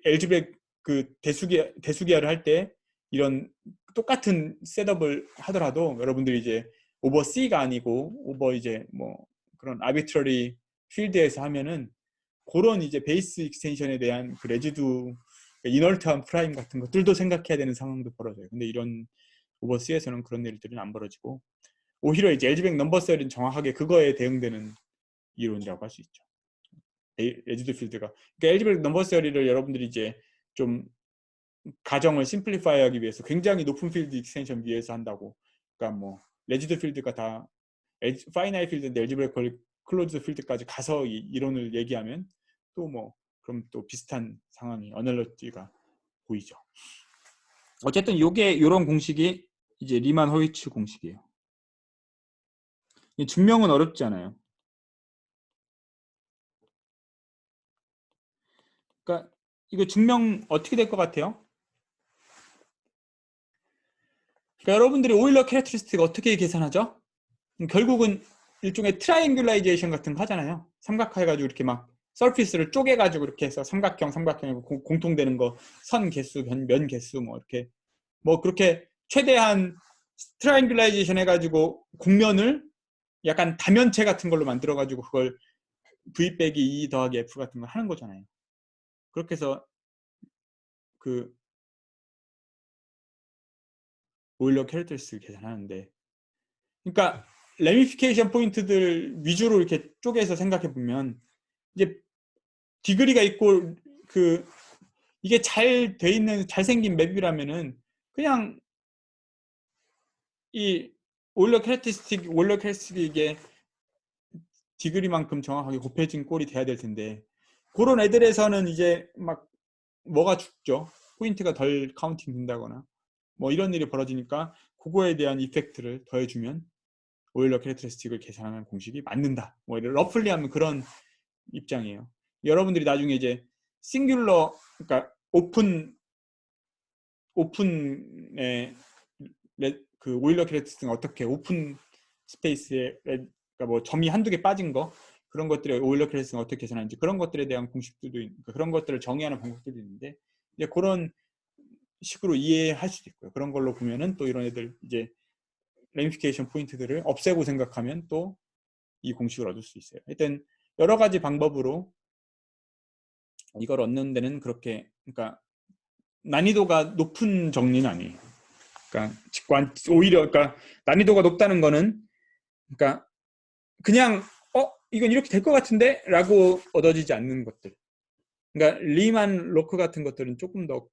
엘지브레이크 그 대수기화를 할 때 이런 똑같은 셋업을 하더라도 여러분들이 이제 오버 C가 아니고 오버 이제 뭐 그런 아비트러리 필드에서 하면은 그런 이제 베이스 익스텐션에 대한 그 레지두 이널트한 프라임 같은 것들도 생각해야 되는 상황도 벌어져요. 근데 이런 오버 C에서는 그런 일들은 안 벌어지고, 오히려 이제 엘지브레이크 넘버 셀은 정확하게 그거에 대응되는 이론이라고 할 수 있죠. 레지두 필드가. 그러니까 엘지브레이크 넘버 셀리를 여러분들이 이제 좀 가정을 심플리파이하기 위해서 굉장히 높은 필드 익스텐션 위에서 한다고. 그러니까 뭐 레지두 필드가 다 파이나이 필드인데 엘지브레이크 클로즈 필드까지 가서 이 이론을 얘기하면 또 뭐 그럼 또 비슷한 상황이 어널러지가 보이죠. 어쨌든 요게 요런 공식이 이제 리만 호이츠 공식이에요. 증명은 어렵지 않아요. 그러니까 이거 증명 어떻게 될 것 같아요? 그러니까 여러분들이 오일러 캐릭터리스틱 어떻게 계산하죠? 결국은 일종의 트라이앵귤라이제이션 같은 거 하잖아요. 삼각화해가지고 이렇게 막 서피스를 쪼개가지고 이렇게 해서 삼각형이고 공통되는 거, 선 개수, 면 개수 뭐 이렇게 뭐 그렇게 최대한 트라이앵귤라이제이션 해가지고 곡면을 약간 다면체 같은 걸로 만들어가지고 그걸 V 빼기 E 더하기 F 같은 걸 하는 거잖아요. 그렇게 해서 그 오일러 캐릭터리스틱을 계산하는데, 그러니까 레미피케이션 포인트들 위주로 이렇게 쪼개서 생각해 보면 이제 디그리가 있고 그 이게 잘 돼 있는 잘생긴 맵이라면은 그냥 이 오일러 캐릭터리스틱이 이게 디그리만큼 정확하게 곱해진 꼴이 돼야 될 텐데, 그런 애들에서는 이제 막 뭐가 죽죠. 포인트가 덜 카운팅 된다거나 뭐 이런 일이 벌어지니까 그거에 대한 이펙트를 더해주면 오일러 캐릭터리스틱을 계산하는 공식이 맞는다. 뭐 러플리 하면 그런 입장이에요. 여러분들이 나중에 이제 싱귤러, 그러니까 오픈의 그 오일러 캐릭터리스틱 어떻게 오픈 스페이스에 그러니까 뭐 점이 한두 개 빠진 거, 그런 것들의 오일러 캐릭터리스틱 어떻게 계산하는지 그런 것들에 대한 공식들도 그러니까 그런 것들을 정의하는 방법들도 있는데, 이제 그런 식으로 이해할 수도 있고요. 그런 걸로 보면은 또 이런 애들 이제 레미피케이션 포인트들을 없애고 생각하면 또 이 공식을 얻을 수 있어요. 하여튼 여러 가지 방법으로 이걸 얻는 데는 그렇게, 그러니까 난이도가 높은 정리는 아니에요. 그러니까 오히려 그러니까 난이도가 높다는 거는 그러니까 그냥 이건 이렇게 될 것 같은데? 라고 얻어지지 않는 것들. 그러니까 리만 로크 같은 것들은 조금 더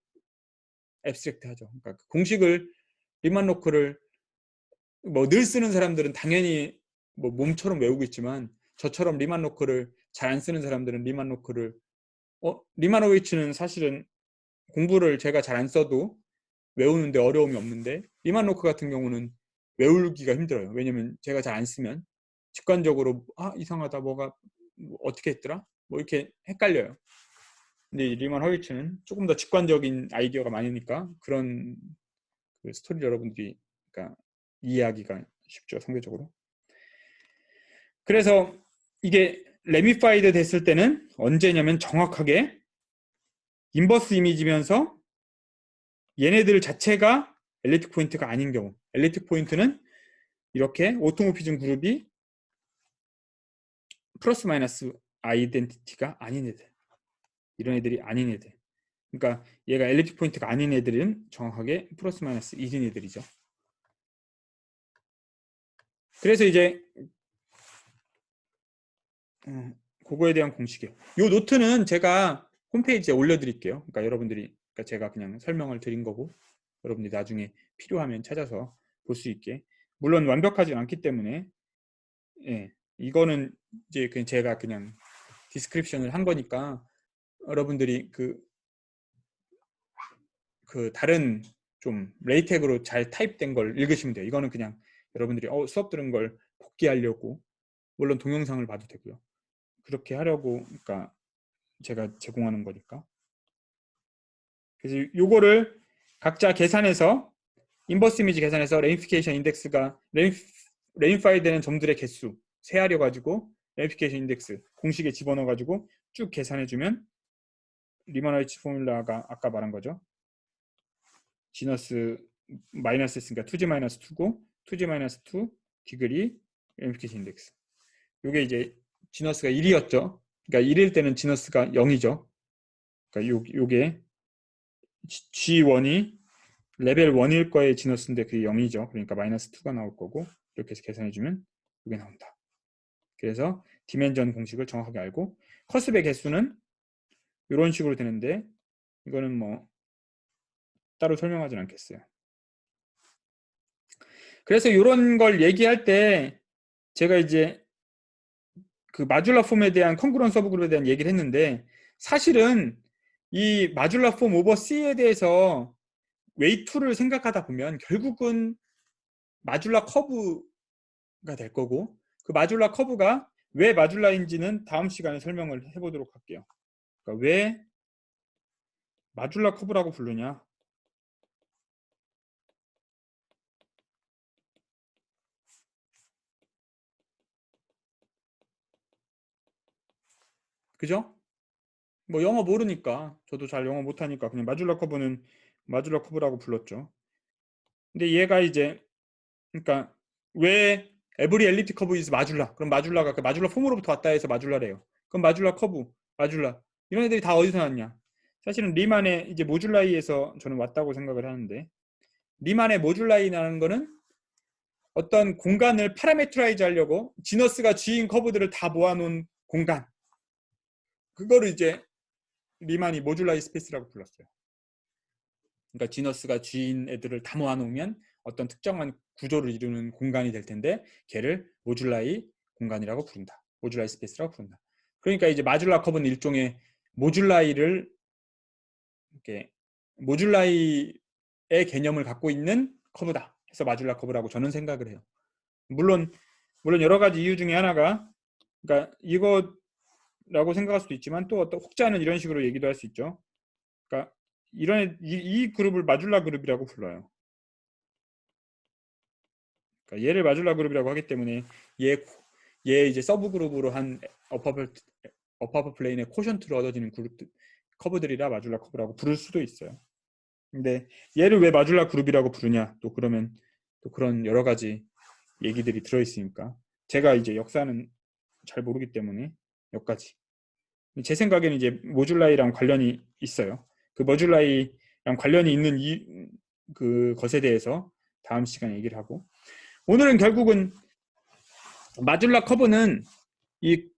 앱스트랙트하죠. 그러니까 그 공식을 리만 로크를 뭐 늘 쓰는 사람들은 당연히 뭐 몸처럼 외우고 있지만 저처럼 리만 로크를 잘 안 쓰는 사람들은 리만 로크를 리마노비치는 사실은 공부를 제가 잘 안 써도 외우는데 어려움이 없는데 리만 로크 같은 경우는 외우기가 힘들어요. 왜냐면 제가 잘 안 쓰면 직관적으로 이상하다 뭐가 어떻게 했더라? 뭐 이렇게 헷갈려요. 근데 리만 허위츠는 조금 더 직관적인 아이디어가 많으니까 그런 그 스토리 여러분들이 그러니까 이해하기가 쉽죠, 상대적으로. 그래서 이게 레미파이드 됐을 때는 언제냐면 정확하게 인버스 이미지면서 얘네들 자체가 엘리트 포인트가 아닌 경우. 엘리트 포인트는 이렇게 오토모피즘 그룹이 플러스 마이너스 아이덴티티가 아닌 애들. 이런 애들이 아닌 애들. 그러니까 얘가 엘리트 포인트가 아닌 애들은 정확하게 플러스 마이너스 1인 애들이죠. 그래서 이제 그거에 대한 공식이에요. 이 노트는 제가 홈페이지에 올려드릴게요. 그러니까 여러분들이 그러니까 제가 그냥 설명을 드린 거고 여러분들이 나중에 필요하면 찾아서 볼 수 있게. 물론 완벽하지 않기 때문에 예, 이거는 이제 그냥 제가 그냥 디스크립션을 한 거니까 여러분들이 그 다른 좀 레이텍으로 잘 타입된 걸 읽으시면 돼요. 이거는 그냥 여러분들이 수업 들은 걸 복기하려고 물론 동영상을 봐도 되고요. 그렇게 하려고 그러니까 제가 제공하는 거니까. 그래서 요거를 각자 계산해서 인버스 이미지 계산해서 레인피케이션 인덱스가 레인파이 되는 점들의 개수 세하려 가지고 레인피케이션 인덱스 공식에 집어넣어 가지고 쭉 계산해 주면 리먼하이츠 포뮬라가 아까 말한 거죠. 지너스 마이너스 했으니까 2G 마이너스 2고 2G 마이너스 2 디그리 레인피케이션 인덱스. 요게 이제 지너스가 1이었죠. 그러니까 1일 때는 지너스가 0이죠. 그러니까 요게 G1이 레벨 1일 거에 지너스인데 그게 0이죠. 그러니까 마이너스 2가 나올 거고 이렇게 해서 계산해주면 이게 나온다. 그래서 디멘전 공식을 정확하게 알고 커스의 개수는 이런 식으로 되는데 이거는 뭐 따로 설명하진 않겠어요. 그래서 이런 걸 얘기할 때 제가 이제 그 마줄라 폼에 대한 컨그런 서브 그룹에 대한 얘기를 했는데 사실은 이 마줄라 폼 오버 C에 대해서 웨이2를 생각하다 보면 결국은 마줄라 커브가 될 거고 그 마줄라 커브가 왜 마줄라인지는 다음 시간에 설명을 해보도록 할게요. 그러니까 왜 마줄라 커브라고 부르냐? 그죠? 뭐 영어 모르니까 저도 잘 영어 못하니까 그냥 마줄라 커브는 마줄라 커브라고 불렀죠. 근데 얘가 이제 그러니까 왜 에브리 엘리트 커브 이즈 마줄라 그럼 마줄라가 그 마줄라 폼으로부터 왔다 해서 마줄라래요. 그럼 마줄라 커브 마줄라 이런 애들이 다 어디서 났냐? 사실은 리만의 이제 모줄라이에서 저는 왔다고 생각을 하는데 리만의 모줄라이라는 거는 어떤 공간을 파라메트라이즈 하려고 지너스가 G인 커브들을 다 모아놓은 공간 그거를 이제 리만이 모줄라이 스페이스라고 불렀어요. 그러니까 지너스가 G인 애들을 다 모아놓으면 어떤 특정한 구조를 이루는 공간이 될 텐데 걔를 모줄라이 공간이라고 부른다. 모줄라이 스페이스라고 부른다. 그러니까 이제 마줄라 커브는 일종의 모줄라이를 이렇게 모줄라이의 개념을 갖고 있는 커브다. 해서 마줄라 커브라고 저는 생각을 해요. 물론 여러 가지 이유 중에 하나가 그러니까 이거라고 생각할 수도 있지만 또 어떤 혹자는 이런 식으로 얘기도 할 수 있죠. 그러니까 이 그룹을 마줄라 그룹이라고 불러요. 그러니까 얘를 마줄라 그룹이라고 하기 때문에 얘 이제 서브 그룹으로 한 어퍼 플레인의 코션트로 얻어지는 커브들이라 마줄라 커브라고 부를 수도 있어요. 근데 얘를 왜 마줄라 그룹이라고 부르냐? 또 그러면 또 그런 여러 가지 얘기들이 들어 있으니까 제가 이제 역사는 잘 모르기 때문에 여기까지. 제 생각에는 이제 모줄라이랑 관련이 있어요. 그 모줄라이랑 관련이 있는 그 것에 대해서 다음 시간에 얘기를 하고 오늘은 결국은 마줄라 커브는 이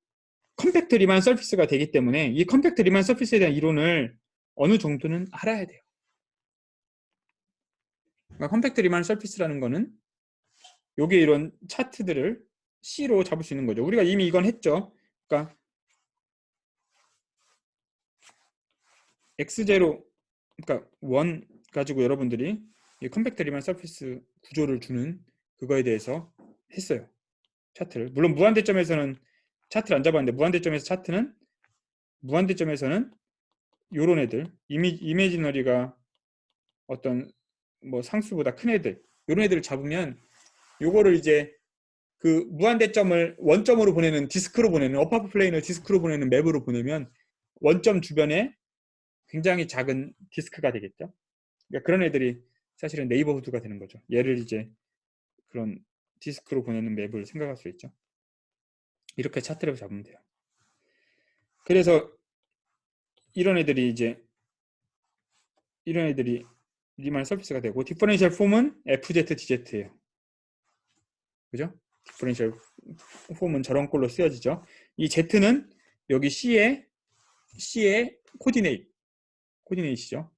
컴팩트 리만 서피스가 되기 때문에 이 컴팩트 리만 서피스에 대한 이론을 어느 정도는 알아야 돼요. 그러니까 컴팩트 리만 서피스라는 거는 요게 이런 차트들을 C로 잡을 수 있는 거죠. 우리가 이미 이건 했죠. 그러니까 X0, 그러니까 1 가지고 여러분들이 이 컴팩트 리만 서피스 구조를 주는 그거에 대해서 했어요. 차트를. 물론 무한대점에서는 차트를 안 잡았는데 무한대점에서는 요런 애들, 이미지너리가 어떤 뭐 상수보다 큰 애들, 요런 애들을 잡으면 요거를 이제 그 무한대점을 원점으로 보내는 디스크로 보내는 어퍼 플레인을 디스크로 보내는 맵으로 보내면 원점 주변에 굉장히 작은 디스크가 되겠죠. 그러니까 그런 애들이 사실은 네이버후드가 되는 거죠. 얘를 이제 그런 디스크로 보내는 맵을 생각할 수 있죠. 이렇게 차트를 잡으면 돼요. 그래서 이런 애들이 리만 서피스가 되고 디퍼런셜 폼은 FZ, DZ예요. 그죠? 디퍼런셜 폼은 저런 꼴로 쓰여지죠. 이 Z는 여기 C의 코디네이트이죠.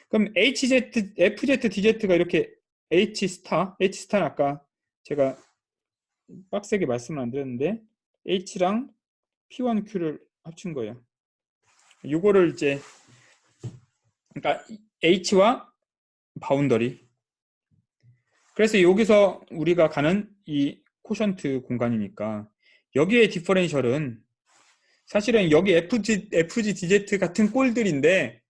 그럼 HZ, FZ, DZ가 이렇게 H스타는 아까 제가 빡세게 말씀을 안 드렸는데 H랑 P1Q를 합친 거예요. 요거를 이제 그러니까 H와 바운더리. 그래서 여기서 우리가 가는 이 코션트 공간이니까 여기에 디퍼렌셜은 사실은 여기 FG, DZ 같은 꼴들인데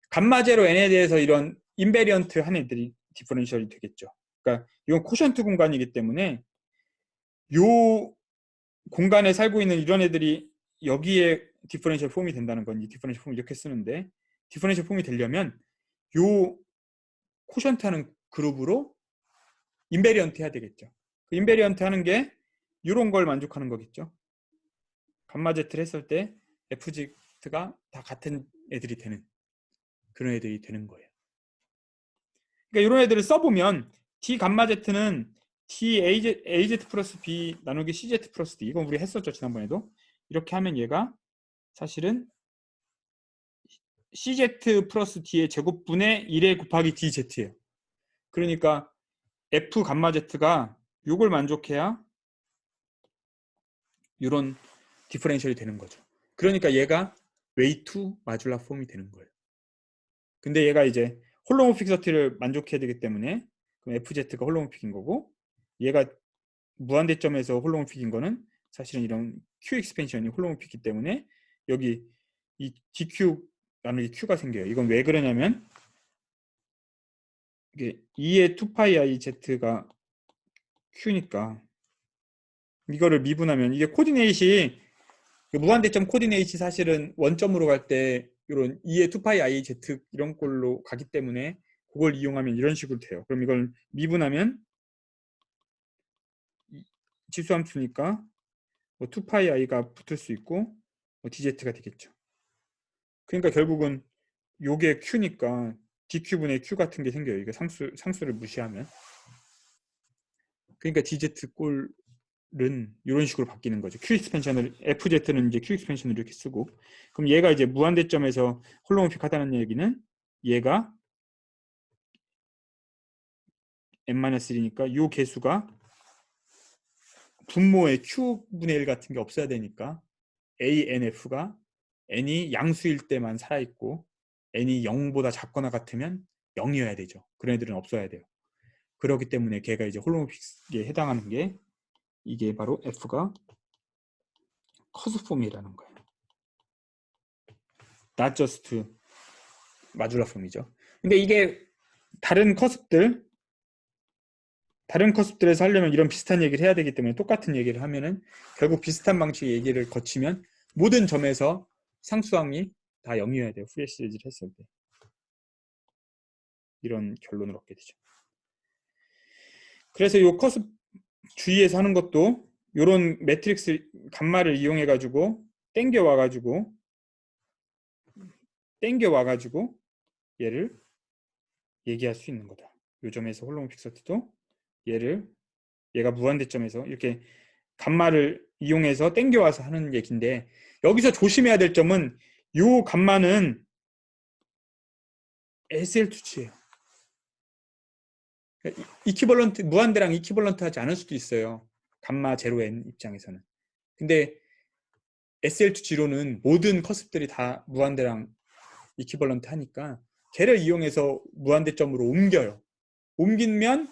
감마제로 n에 대해서 이런 인베리언트 한 애들이 디퍼렌셜이 되겠죠. 그러니까 이건 코션트 공간이기 때문에 요 공간에 살고 있는 이런 애들이 여기에 디퍼렌셜 폼이 된다는 건 이 디퍼렌셜 폼을 이렇게 쓰는데 디퍼렌셜 폼이 되려면 요 코션트 하는 그룹으로 인베리언트 해야 되겠죠. 그 인베리언트 하는 게 이런 걸 만족하는 거겠죠. 감마 Z를 했을 때 FZ가 다 같은 애들이 되는 그런 애들이 되는 거예요. 그러니까 이런 애들을 써보면 D 감마 Z는 D AZ 플러스 B 나누기 CZ 플러스 D 이건 우리 했었죠 지난번에도. 이렇게 하면 얘가 사실은 CZ 플러스 D의 제곱분의 1에 곱하기 DZ예요. 그러니까 F 감마 Z가 요걸 만족해야 이런 디퍼렌셜이 되는 거죠. 그러니까 얘가 웨이투 마줄라 폼이 되는 거예요. 근데 얘가 이제 홀로모픽 서티를 만족해야 되기 때문에 그럼 FZ가 홀로모픽인 거고 얘가 무한대점에서 홀로모픽인 거는 사실은 이런 Q 익스펜션이 홀로모픽이기 때문에 여기 이 DQ 나누기 Q가 생겨요. 이건 왜 그러냐면 이게 2의 2파이 I Z가 Q니까 이거를 미분하면 이게 코디네이트이 무한대점 코디네이트 사실은 원점으로 갈 때 이런 2의 2파이 I Z 이런 꼴로 가기 때문에 그걸 이용하면 이런 식으로 돼요. 그럼 이걸 미분하면 지수함수니까 뭐 2파이 I가 붙을 수 있고 뭐 DZ가 되겠죠. 그러니까 결국은 요게 Q니까 DQ분의 Q 같은 게 생겨요. 이게 상수를 무시하면. 그러니까 DZ 꼴은 이런 식으로 바뀌는 거죠. Q 익스펜션을 FZ는 이제 Q 익스펜션을 이렇게 쓰고 그럼 얘가 이제 무한대점에서 홀로모픽하다는 얘기는 얘가 n-1이니까 요 개수가 분모의 Q분의 1 같은 게 없어야 되니까 ANF가 n이 양수일 때만 살아있고 n이 0보다 작거나 같으면 0이어야 되죠. 그런 애들은 없어야 돼요. 그렇기 때문에 걔가 이제 홀로모픽에 해당하는 게 이게 바로 F가 커스폼이라는 거예요. not just 마줄라 폼이죠. 근데 이게 다른 커습들에서 하려면 이런 비슷한 얘기를 해야 되기 때문에 똑같은 얘기를 하면은 결국 비슷한 방식의 얘기를 거치면 모든 점에서 상수항이 다 0이어야 돼요. 후레 시리즈를 했을 때. 이런 결론을 얻게 되죠. 그래서 이 커습 주위에서 하는 것도 이런 매트릭스 감마를 이용해 가지고 땡겨와 가지고 얘를 얘기할 수 있는 거다. 요 점에서 홀로모픽 서티도 얘가 무한대점에서 이렇게 감마를 이용해서 땡겨와서 하는 얘기인데, 여기서 조심해야 될 점은 요 감마는 SL2G예요. 이퀴벌런트, 무한대랑 이퀴벌런트 하지 않을 수도 있어요. 감마 0n 입장에서는. 근데 SL2G로는 모든 커습들이 다 무한대랑 이퀴벌런트 하니까 걔를 이용해서 무한대점으로 옮겨요. 옮기면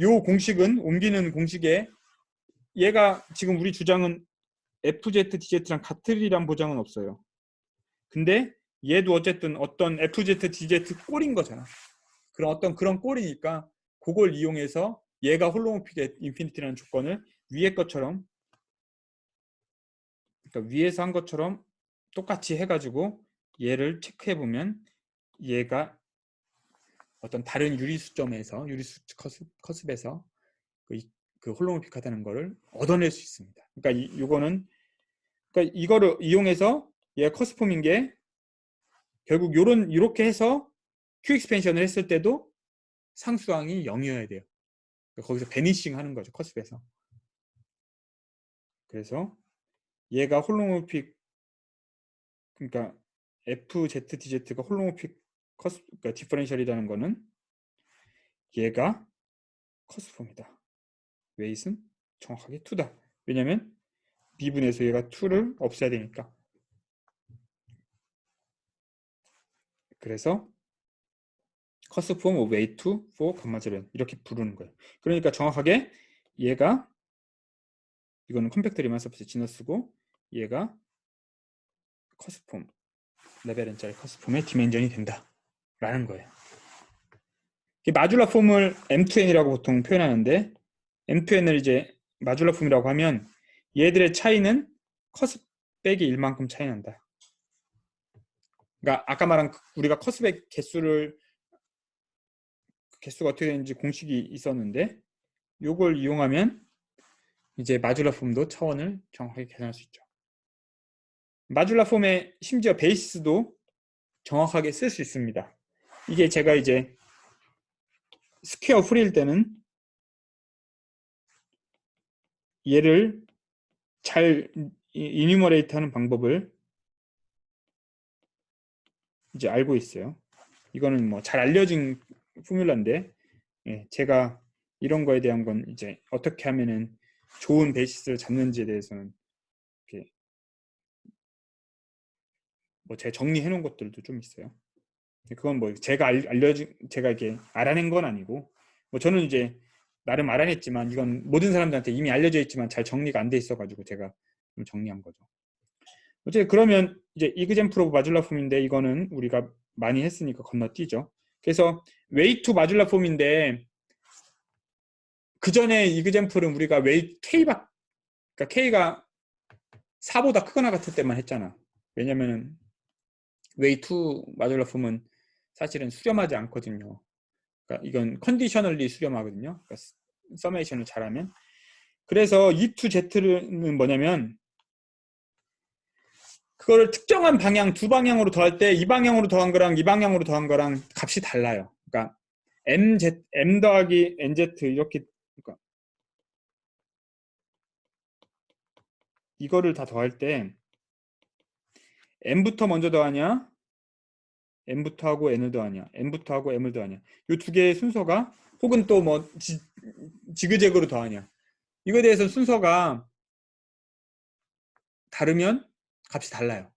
요 공식은, 옮기는 공식에 얘가 지금 우리 주장은 FZ, DZ랑 같으리란 보장은 없어요. 근데 얘도 어쨌든 어떤 FZ, DZ 꼴인 거잖아. 그런 꼴이니까 그걸 이용해서 얘가 홀로모픽 인피니티라는 조건을 위에 것처럼, 그러니까 위에서 한 것처럼 똑같이 해가지고 얘를 체크해 보면 얘가 어떤 다른 유리수점에서, 유리수 커습에서 그 홀로모픽하다는 거를 얻어낼 수 있습니다. 그러니까 요거는, 그러니까 이거를 이용해서 얘가 커스폼인 게 결국 요렇게 해서 Q 익스펜션을 했을 때도 상수항이 0이어야 돼요. 그러니까 거기서 베니싱 하는 거죠, 커스에서. 그래서 얘가 홀로모픽, 그러니까 FZDZ가 홀로모픽 그러니까 디퍼런셜이라는 거는 얘가 커스폼이다. 웨이트는 정확하게 2다. 왜냐면 미분에서 얘가 2를 없애야 되니까. 그래서 커스폼 of A2 for gamma 0 이렇게 부르는 거예요. 그러니까 정확하게 얘가, 이거는 컴팩트 리만 서피스 지너스고, 얘가 커스폼 레벨 n짜리 커스폼의 디멘전이 된다 라는 거예요. 마줄라 폼을 M2N이라고 보통 표현하는데, M2N을 이제 마줄라 폼이라고 하면 얘들의 차이는 커스 빼기 1만큼 차이 난다. 그러니까 아까 말한 우리가 커스백 개수가 어떻게 되는지 공식이 있었는데, 요걸 이용하면 이제 마줄라 폼도 차원을 정확하게 계산할 수 있죠. 마줄라 폼의 심지어 베이시스도 정확하게 쓸 수 있습니다. 이게 제가 이제 스퀘어 풀일 때는 얘를 잘 이뉴머레이트 하는 방법을 이제 알고 있어요. 이거는 뭐 잘 알려진 포뮬러인데, 제가 이런 거에 대한 건 이제 어떻게 하면은 좋은 베이시스를 잡는지에 대해서는 이렇게 뭐 제가 정리해 놓은 것들도 좀 있어요. 그건 뭐 제가 제가 이렇게 알아낸 건 아니고, 뭐 저는 이제 나름 알아냈지만 이건 모든 사람들한테 이미 알려져 있지만 잘 정리가 안 돼 있어가지고 제가 좀 정리한 거죠. 어쨌든 그러면 이제 이그젠플 오브 마줄라 폼인데, 이거는 우리가 많이 했으니까 건너뛰죠. 그래서 웨이 투 마줄라 폼인데, 그 전에 이그젠플은 우리가 웨이 K가, 그러니까 K가 4보다 크거나 같을 때만 했잖아. 왜냐면은 웨이 투 마줄라 폼은 사실은 수렴하지 않거든요. 그러니까 이건 컨디셔널리 수렴하거든요. 그러니까 서메이션을 잘하면. 그래서 E2Z는 뭐냐면, 그거를 특정한 방향, 두 방향으로 더할 때 이 방향으로 더한 거랑 이 방향으로 더한 거랑 값이 달라요. 그러니까 M 더하기 NZ 이렇게, 그러니까 이거를 다 더할 때 M부터 먼저 더하냐, M부터 하고 N을 더하냐, M부터 하고 M을 더하냐, 이 두 개의 순서가, 혹은 또 뭐 지그재그로 더하냐, 이거에 대해서 순서가 다르면 값이 달라요.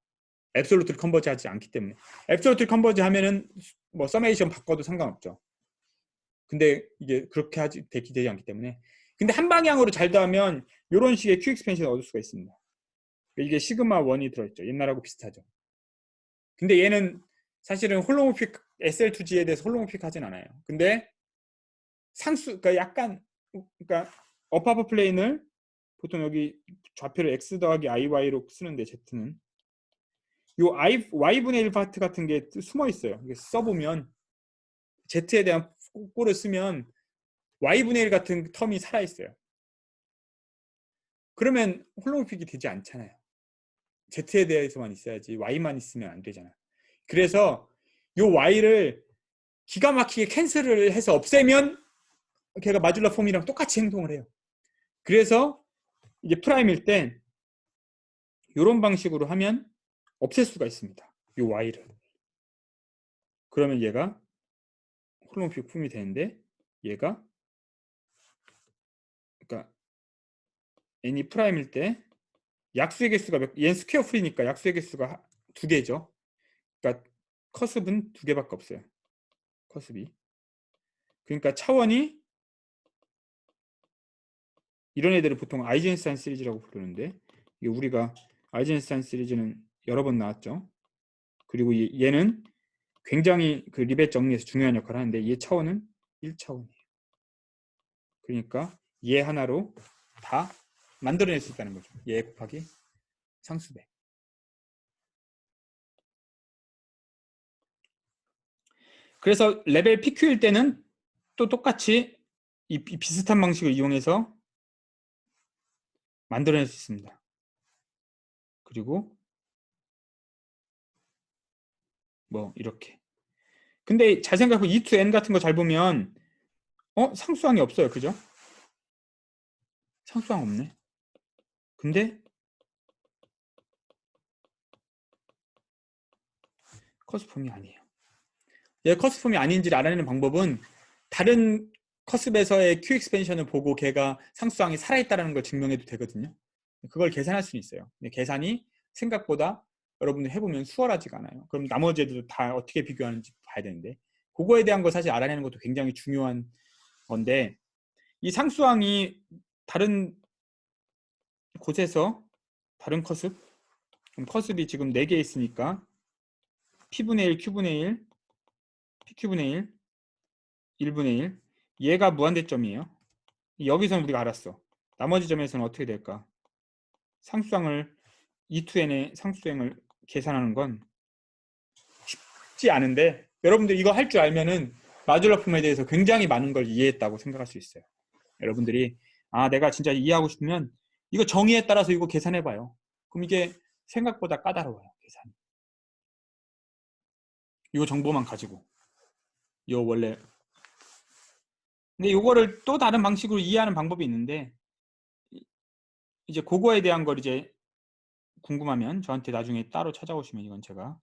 앱솔루트를 컨버지 하지 않기 때문에. 앱솔루트를 컨버지 하면은 뭐 서메이션 바꿔도 상관없죠. 근데 이게 그렇게 되지 않기 때문에. 근데 한 방향으로 잘 더하면 이런 식의 Q 익스펜션을 얻을 수가 있습니다. 이게 시그마 1이 들어있죠. 옛날하고 비슷하죠. 근데 얘는 사실은 홀로모픽 SL2G에 대해서 홀로모픽 하진 않아요. 근데 상수, 그러니까 약간, 그러니까 업하프 플레인을 보통 여기 좌표를 x 더하기 iy로 쓰는데, z는 요 y분의 1 파트 같은 게 숨어 있어요. 써보면 z에 대한 꼴을 쓰면 y분의 1 같은 텀이 살아 있어요. 그러면 홀로모픽이 되지 않잖아요. z에 대해서만 있어야지 y만 있으면 안 되잖아. 그래서 요 y를 기가 막히게 캔슬을 해서 없애면 걔가 마줄라 폼이랑 똑같이 행동을 해요. 그래서 이제 프라임일 때 이런 방식으로 하면 없앨 수가 있습니다. 이 y를. 그러면 얘가 홀로모픽 품이 되는데 얘가 그러니까 n이 프라임일 때 약수의 개수가 얘는 스퀘어 풀이니까 약수의 개수가 2개죠. 그러니까 커습은 2개밖에 없어요. 커습이. 그러니까 차원이 이런 애들을 보통 아이젠슈타인 시리즈라고 부르는데 이게 우리가 아이젠슈타인 시리즈는 여러 번 나왔죠. 그리고 얘는 굉장히 그 리벳 정리에서 중요한 역할을 하는데 얘 차원은 1차원이에요. 그러니까 얘 하나로 다 만들어낼 수 있다는 거죠. 얘 곱하기 상수배. 그래서 레벨 PQ일 때는 또 똑같이 이 비슷한 방식을 이용해서 만들어낼 수 있습니다. 그리고 뭐 이렇게. 근데 잘 생각해보면 E to N 같은 거 잘 보면 상수항이 없어요. 그죠? 상수항 없네. 근데 커스폼이 아니에요. 얘 커스폼이 아닌지를 알아내는 방법은 다른 커스에서의 Q 익스펜션을 보고 걔가 상수항이 살아있다는 걸 증명해도 되거든요. 그걸 계산할 수는 있어요. 근데 계산이 생각보다 여러분들 해보면 수월하지가 않아요. 그럼 나머지 애들도 다 어떻게 비교하는지 봐야 되는데 그거에 대한 거 사실 알아내는 것도 굉장히 중요한 건데 이 상수항이 다른 곳에서 다른 커습 그럼 커습이 지금 4개 있으니까 P분의 1, Q분의 1, PQ분의 1, 1분의 1 얘가 무한대점이에요. 여기서는 우리가 알았어. 나머지 점에서는 어떻게 될까? 상수항을 E2N의 상수행을 계산하는 건 쉽지 않은데 여러분들 이거 할 줄 알면은 마듈러품에 대해서 굉장히 많은 걸 이해했다고 생각할 수 있어요. 여러분들이 내가 진짜 이해하고 싶으면 이거 정의에 따라서 이거 계산해봐요. 그럼 이게 생각보다 까다로워요. 계산이. 이거 정보만 가지고 이거 원래 근데 이거를 또 다른 방식으로 이해하는 방법이 있는데 이제 그거에 대한 걸 이제 궁금하면 저한테 나중에 따로 찾아오시면 이건 제가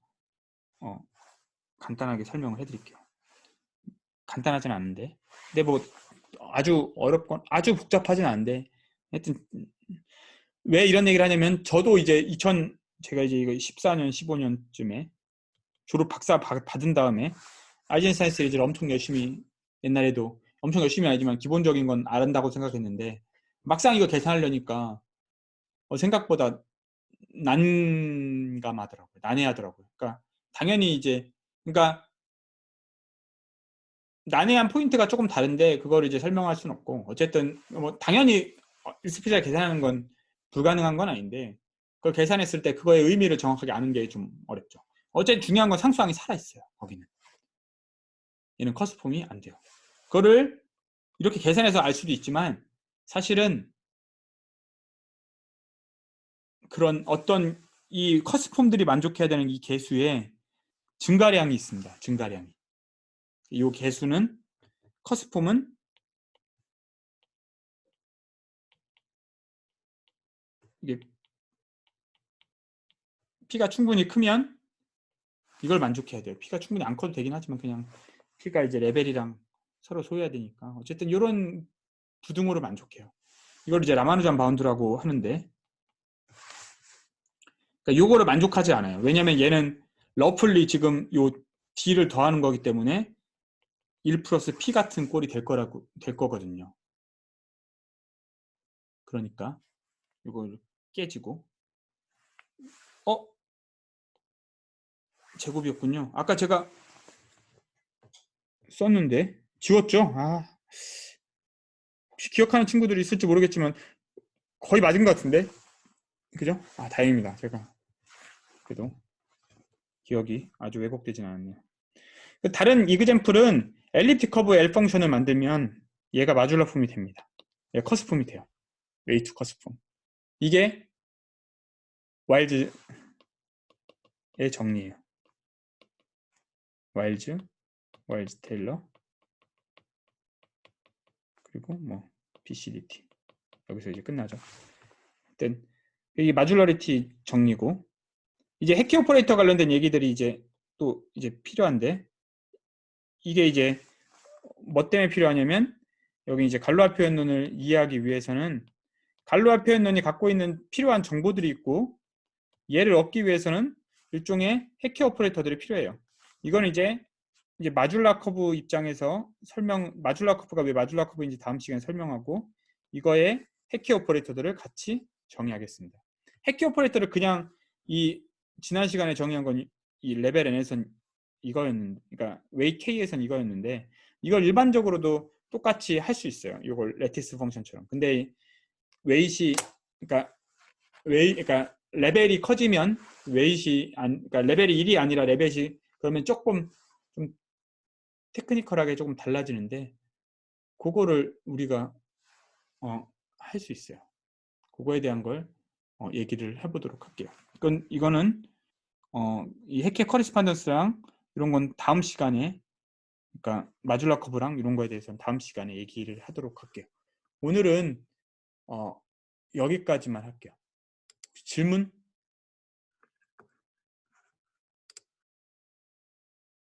간단하게 설명을 해드릴게요. 간단하진 않은데 근데 뭐 아주 어렵건 아주 복잡하진 않은데 하여튼 왜 이런 얘기를 하냐면 저도 이제 제가 이제 이거 14년 15년쯤에 졸업 박사 받은 다음에 아이젠슈타인 시리즈를 엄청 열심히 옛날에도 엄청 열심히 아니지만 기본적인 건 안다고 생각했는데 막상 이거 계산하려니까 생각보다 난감하더라고요. 난해하더라고요. 그러니까 당연히 이제 그러니까 난해한 포인트가 조금 다른데 그걸 이제 설명할 수는 없고 어쨌든 뭐 당연히 스피셜 계산하는 건 불가능한 건 아닌데 그걸 계산했을 때 그거의 의미를 정확하게 아는 게 좀 어렵죠. 어쨌든 중요한 건 상수항이 살아있어요. 거기는 얘는 커스폼이 안 돼요. 그거를 이렇게 계산해서 알 수도 있지만 사실은 그런 어떤 이 커스폼들이 만족해야 되는 이 개수에 증가량이 있습니다. 증가량이. 이 개수는 커스폼은 이게 P가 충분히 크면 이걸 만족해야 돼요. P가 충분히 안 커도 되긴 하지만 그냥 P가 이제 레벨이랑 서로 소유해야 되니까 어쨌든 이런 부등호를 만족해요. 이걸 이제 라마누잔 바운드라고 하는데 그러니까 요거를 만족하지 않아요. 왜냐면 얘는 러플리 지금 요 D를 더하는 거기 때문에 1 플러스 P 같은 꼴이 될 거거든요. 그러니까 이걸 깨지고 제곱이었군요. 아까 제가 썼는데 지웠죠? 혹시 기억하는 친구들이 있을지 모르겠지만 거의 맞은 것 같은데 그죠? 다행입니다. 제가 그래도 기억이 아주 왜곡되진 않았네요. 다른 이그젬플은 엘립틱 커브 L 펑션을 만들면 얘가 마듈러 폼이 됩니다. 얘가 커스 폼이 돼요. 웨이트 커스 폼. 이게 와일즈의 정리예요. 와일즈 테일러 그리고 뭐 BCDT 여기서 이제 끝나죠. 일단 이게 마줄러리티 정리고, 이제 해키 오퍼레이터 관련된 얘기들이 이제 또 이제 필요한데, 이게 이제 뭐 때문에 필요하냐면, 여기 이제 갈로아 표현론을 이해하기 위해서는 갈로아 표현론이 갖고 있는 필요한 정보들이 있고, 얘를 얻기 위해서는 일종의 해키 오퍼레이터들이 필요해요. 이건 이제 마줄라 커브 입장에서 마줄라 커브가 왜 마줄라 커브인지 다음 시간에 설명하고, 이거의 해키 오퍼레이터들을 같이 정의하겠습니다. 해키 오퍼레이터를 그냥 지난 시간에 정의한 건 이 레벨 n에선 이거였는데, 그러니까 웨이 k에선 이거였는데, 이걸 일반적으로도 똑같이 할 수 있어요. 이걸 레티스 펑션처럼. 근데 그러니까 레벨이 커지면 그러니까 레벨이 1이 아니라 레벨이, 그러면 조금 좀 테크니컬하게 조금 달라지는데, 그거를 우리가 할 수 있어요. 그거에 대한 걸 얘기를 해보도록 할게요. 이거는 이 해키 커리스판던스랑 이런 건 다음 시간에, 그러니까 마줄라 커브랑 이런 거에 대해서는 다음 시간에 얘기를 하도록 할게요. 오늘은 여기까지만 할게요. 질문?